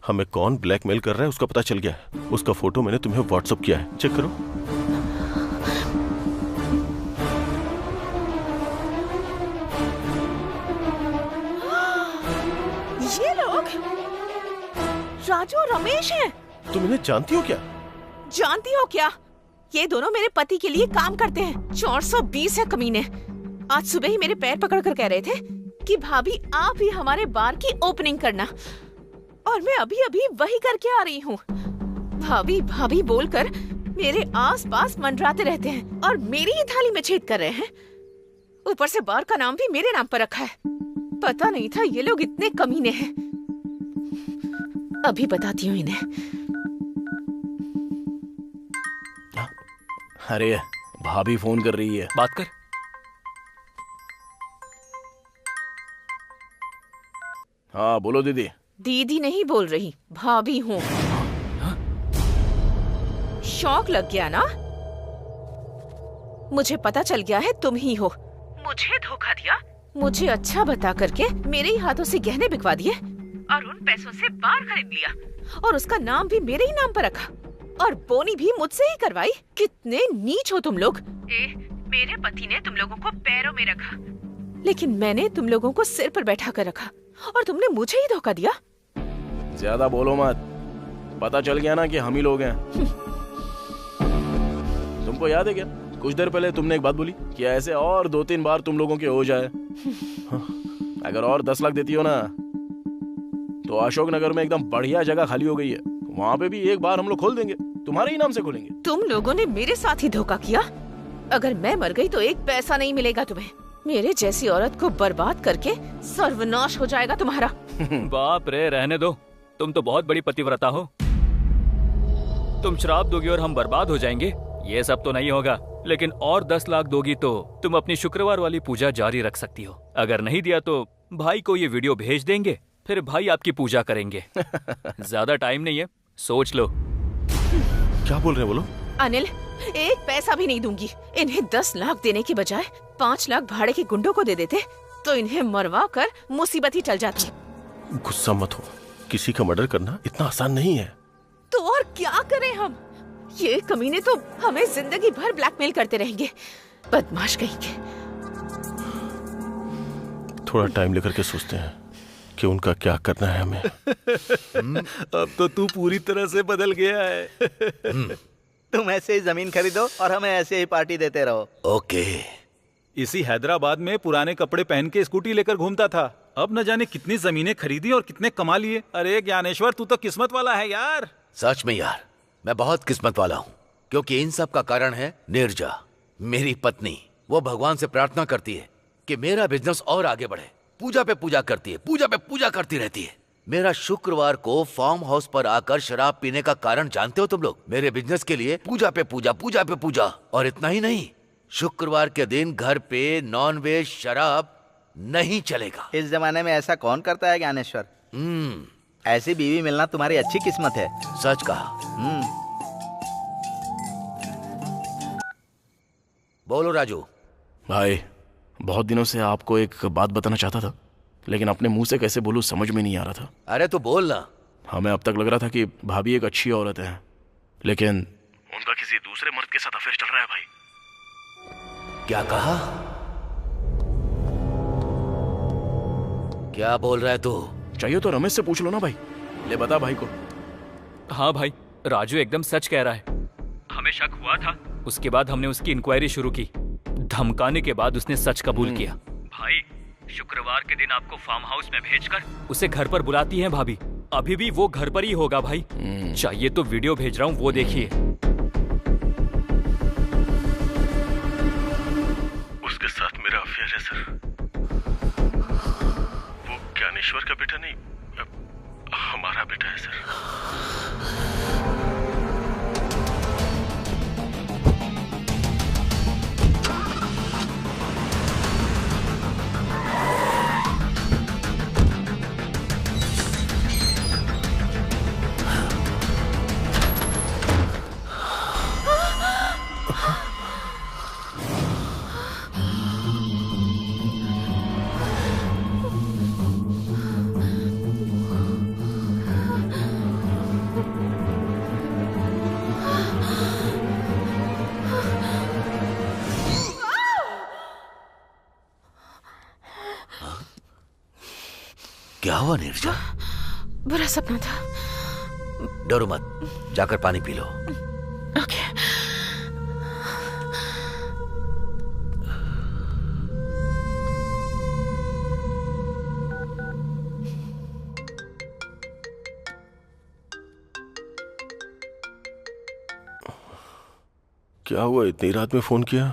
हमें कौन ब्लैकमेल कर रहा है उसका पता चल गया है। उसका फोटो मैंने तुम्हें व्हाट्सएप किया है, चेक करो। ये लोग राजू और रमेश हैं। तुम इन्हें जानती हो क्या? जानती हो क्या? ये दोनों मेरे पति के लिए काम करते हैं। 420 है कमीने। आज सुबह ही मेरे पैर पकड़कर कह रहे थे कि भाभी आप ही हमारे बार की ओपनिंग करना, और मैं अभी अभी वही करके आ रही हूँ। भाभी भाभी बोलकर मेरे आसपास मंडराते रहते हैं और मेरी ही थाली में छेद कर रहे हैं। ऊपर से बार का नाम भी मेरे नाम पर रखा है। पता नहीं था ये लोग इतने कमीने हैं। अभी बताती हूँ इन्हें। अरे भाभी फोन कर रही है, बात कर। हाँ बोलो दीदी। दीदी नहीं बोल रही, भाभी हूँ। शौक लग गया ना? मुझे पता चल गया है तुम ही हो। मुझे धोखा दिया, मुझे अच्छा बता करके मेरे ही हाथों से गहने बिकवा दिए और उन पैसों से बार खरीद लिया और उसका नाम भी मेरे ही नाम पर रखा और बोनी भी मुझसे ही करवाई। कितने नीच हो तुम लोग। मेरे पति ने तुम लोगों को पैरों में रखा, लेकिन मैंने तुम लोगों को सिर पर बैठा कर रखा और तुमने मुझे ही धोखा दिया। ज्यादा बोलो मत, पता चल गया ना कि हम ही लोग हैं। तुमको याद है क्या कुछ देर पहले तुमने एक बात बोली कि ऐसे और 2-3 बार तुम लोगों के हो जाए। अगर और 10 लाख देती हो ना तो अशोक नगर में एकदम बढ़िया जगह खाली हो गई है, वहाँ पे भी एक बार हम लोग खोल देंगे, तुम्हारे ही नाम से खोलेंगे। तुम लोगों ने मेरे साथ ही धोखा किया। अगर मैं मर गई तो एक पैसा नहीं मिलेगा तुम्हें। मेरे जैसी औरत को बर्बाद करके सर्वनाश हो जाएगा तुम्हारा। बाप रे, रहने दो। तुम तो बहुत बड़ी पतिव्रता हो। तुम श्राप दोगी और हम बर्बाद हो जाएंगे, ये सब तो नहीं होगा। लेकिन और 10 लाख दोगी तो तुम अपनी शुक्रवार वाली पूजा जारी रख सकती हो। अगर नहीं दिया तो भाई को ये वीडियो भेज देंगे, फिर भाई आपकी पूजा करेंगे। ज्यादा टाइम नहीं है, सोच लो। क्या बोल रहे हैं बोलो? अनिल, एक पैसा भी नहीं दूंगी। इन्हें 10 लाख देने के बजाय 5 लाख भाड़े के गुंडों को दे देते तो इन्हें मरवा कर मुसीबत ही टल जाती। गुस्सा मत हो, किसी का मर्डर करना इतना आसान नहीं है। तो और क्या करें हम? ये कमीने तो हमें जिंदगी भर ब्लैकमेल करते रहेंगे। बदमाश कहेंगे। थोड़ा टाइम लेकर के सोचते हैं कि उनका क्या करना है हमें। अब तो तू पूरी तरह से बदल गया है। तुम ऐसे ही जमीन खरीदो और हमें ऐसे ही पार्टी देते रहो। ओके। इसी हैदराबाद में पुराने कपड़े पहन के स्कूटी लेकर घूमता था। अब न जाने कितनी जमीनें खरीदी और कितने कमा लिए। अरे ज्ञानेश्वर, तू तो किस्मत वाला है यार। सच में यार, मैं बहुत किस्मत वाला हूँ, क्योंकि इन सब का कारण है नीरजा, मेरी पत्नी। वो भगवान से प्रार्थना करती है कि मेरा बिजनेस और आगे बढ़े। पूजा पे पूजा करती है, पूजा पे पूजा करती रहती है। मेरा शुक्रवार को फार्म हाउस पर आकर शराब पीने का कारण जानते हो तुम लोग? मेरे बिजनेस के लिए पूजा पे पूजा, पूजा पे पूजा। और इतना ही नहीं, शुक्रवार के दिन घर पे नॉन वेज शराब नहीं चलेगा। इस जमाने में ऐसा कौन करता है ज्ञानेश्वर? ऐसी बीवी मिलना तुम्हारी अच्छी किस्मत है। सच कहा। बोलो राजू। भाई, बहुत दिनों से आपको एक बात बताना चाहता था, लेकिन अपने मुंह से कैसे बोलूं समझ में नहीं आ रहा था। अरे तो बोल ना। हमें अब तक लग रहा था कि भाभी एक अच्छी औरत है, लेकिन उनका किसी दूसरे मर्द के साथ अफेयर चल रहा है। भाई, क्या कहा? क्या बोल रहा है तू? चाहिए तो रमेश से पूछ लो ना भाई। ले बता भाई को। हाँ भाई, राजू एकदम सच कह रहा है। हमें शक हुआ था, उसके बाद हमने उसकी इंक्वायरी शुरू की। धमकाने के बाद उसने सच कबूल किया। भाई, शुक्रवार के दिन आपको फार्म हाउस में भेजकर उसे घर पर बुलाती हैं भाभी। अभी भी वो घर पर ही होगा भाई। चाहिए तो वीडियो भेज रहा हूँ, वो देखिए। उसके साथ मेरा अफेयर है सर। ईश्वर का बेटा नहीं, हमारा बेटा है सर। क्या हुआ नीरजा? बुरा सपना था। डरो मत, जाकर पानी पी लो। ओके। क्या हुआ, इतनी रात में फोन किया?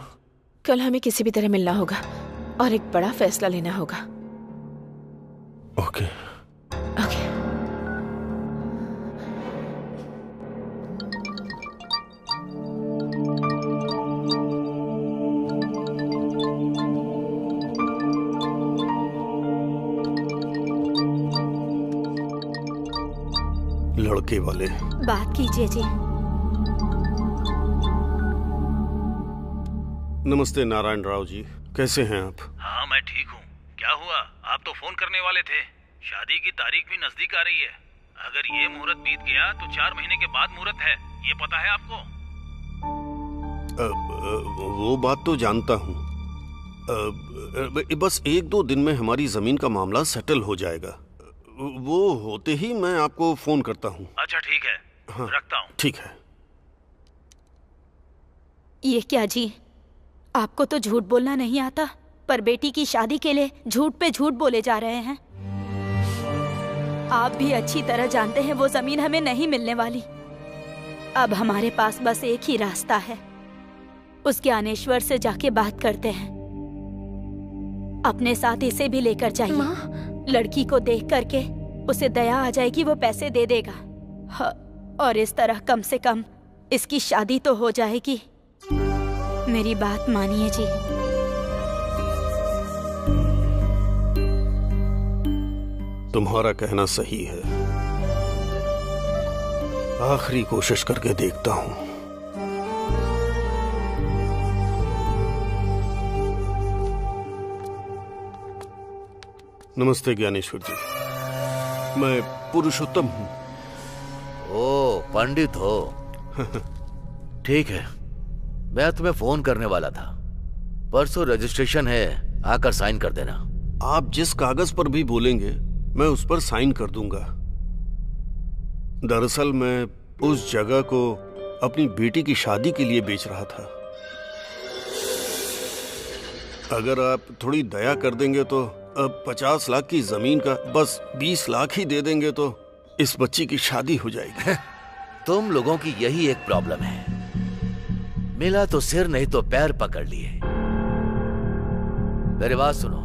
कल हमें किसी भी तरह मिलना होगा और एक बड़ा फैसला लेना होगा। ओके। ओके। लड़के वाले बात कीजिए जी। नमस्ते नारायण राव जी, कैसे हैं आप? हाँ मैं ठीक हूँ। क्या हुआ, आप तो फोन करने वाले थे। शादी की तारीख भी नजदीक आ रही है। अगर ये मुहूर्त बीत गया तो 4 महीने के बाद मुहूर्त है, ये पता है आपको? वो बात तो जानता हूँ। बस 1-2 दिन में हमारी जमीन का मामला सेटल हो जाएगा। वो होते ही मैं आपको फोन करता हूँ। अच्छा ठीक है। हाँ, रखता हूँ। ठीक है। ये क्या जी, आपको तो झूठ बोलना नहीं आता, पर बेटी की शादी के लिए झूठ पे झूठ बोले जा रहे हैं। आप भी अच्छी तरह जानते हैं वो जमीन हमें नहीं मिलने वाली। अब हमारे पास बस एक ही रास्ता है, उस ज्ञानेश्वर से जाके बात करते हैं। अपने साथ इसे भी लेकर जाइए। लड़की को देख करके उसे दया आ जाएगी, वो पैसे दे देगा। हाँ, और इस तरह कम से कम इसकी शादी तो हो जाएगी। मेरी बात मानिए जी। तुम्हारा कहना सही है, आखिरी कोशिश करके देखता हूं। नमस्ते ज्ञानेश्वर जी, मैं पुरुषोत्तम हूं। ओ पंडित हो? ठीक है, मैं तुम्हें फोन करने वाला था। परसों रजिस्ट्रेशन है, आकर साइन कर देना। आप जिस कागज पर भी बोलेंगे मैं उस पर साइन कर दूंगा। दरअसल मैं उस जगह को अपनी बेटी की शादी के लिए बेच रहा था। अगर आप थोड़ी दया कर देंगे तो अब 50 लाख की जमीन का बस 20 लाख ही दे देंगे तो इस बच्ची की शादी हो जाएगी। तुम लोगों की यही एक प्रॉब्लम है, मिला तो सिर नहीं तो पैर पकड़ लिए। मेरी बात सुनो,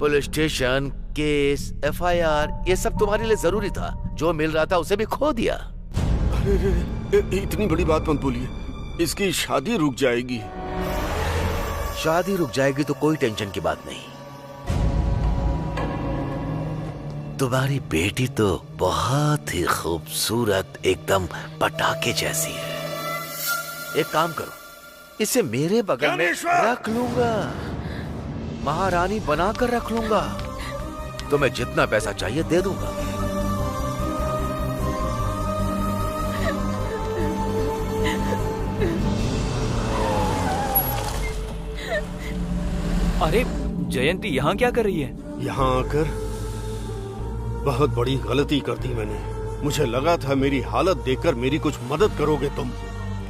पुलिस स्टेशन, केस, FIR ये सब तुम्हारे लिए जरूरी था। जो मिल रहा था उसे भी खो दिया। इतनी बड़ी बात मत बोलिए, इसकी शादी रुक जाएगी। शादी रुक जाएगी तो कोई टेंशन की बात नहीं। तुम्हारी बेटी तो बहुत ही खूबसूरत, एकदम पटाखे जैसी है। एक काम करो, इसे मेरे बगल में रख लूंगा, महारानी बनाकर रख लूंगा। तुम्हें जितना पैसा चाहिए दे दूंगा। अरे जयंती यहाँ क्या कर रही है? यहाँ आकर बहुत बड़ी गलती कर दी मैंने। मुझे लगा था मेरी हालत देखकर मेरी कुछ मदद करोगे तुम,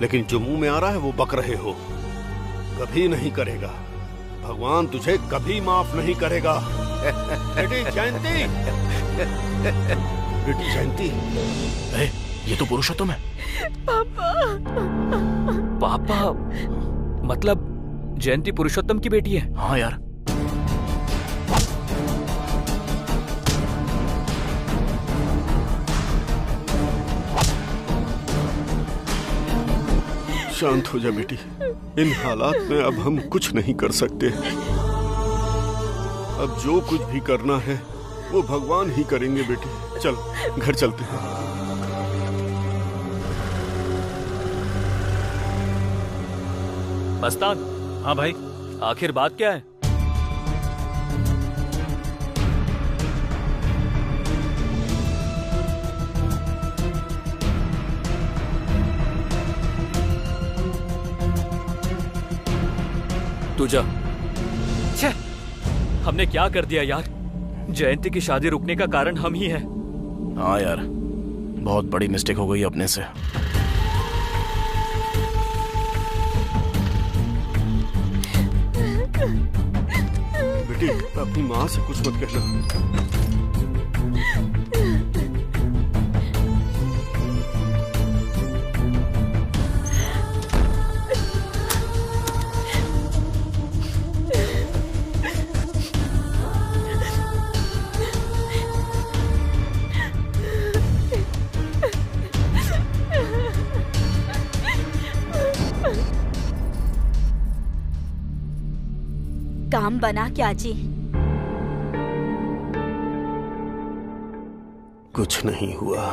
लेकिन जो मुंह में आ रहा है वो बक रहे हो। कभी नहीं करेगा, भगवान तुझे कभी माफ नहीं करेगा। बेटी जयंती, बेटी जयंती, ये तो पुरुषोत्तम है। पापा। पापा मतलब जयंती पुरुषोत्तम की बेटी है? हाँ यार। शांत हो जा बेटी। इन हालात में अब हम कुछ नहीं कर सकते। अब जो कुछ भी करना है वो भगवान ही करेंगे बेटी। चल घर चलते हैं। मस्तान। हाँ भाई। आखिर बात क्या है? तू जा। छे, हमने क्या कर दिया यार? जयंती की शादी रुकने का कारण हम ही हैं। हाँ यार, बहुत बड़ी मिस्टेक हो गई अपने से। बेटी अपनी माँ से कुछ मत कहना। काम बना क्या जी? कुछ नहीं हुआ।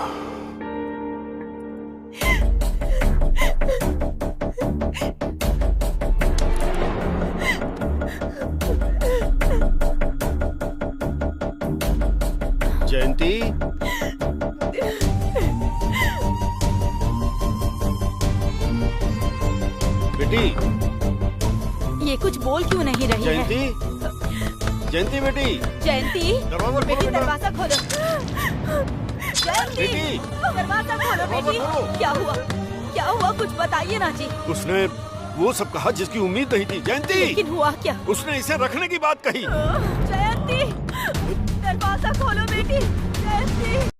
जयंती, बेटी ये कुछ बोल क्यों नहीं रही है? जयंती बेटी। जयंती बेटी दरवाजा खोलो। जयंती दरवाजा खोलो बेटी। क्या हुआ? क्या हुआ? कुछ बताइए ना जी। उसने वो सब कहा जिसकी उम्मीद नहीं थी। जयंती लेकिन हुआ क्या? उसने इसे रखने की बात कही। जयंती दरवाजा खोलो बेटी। जयंती।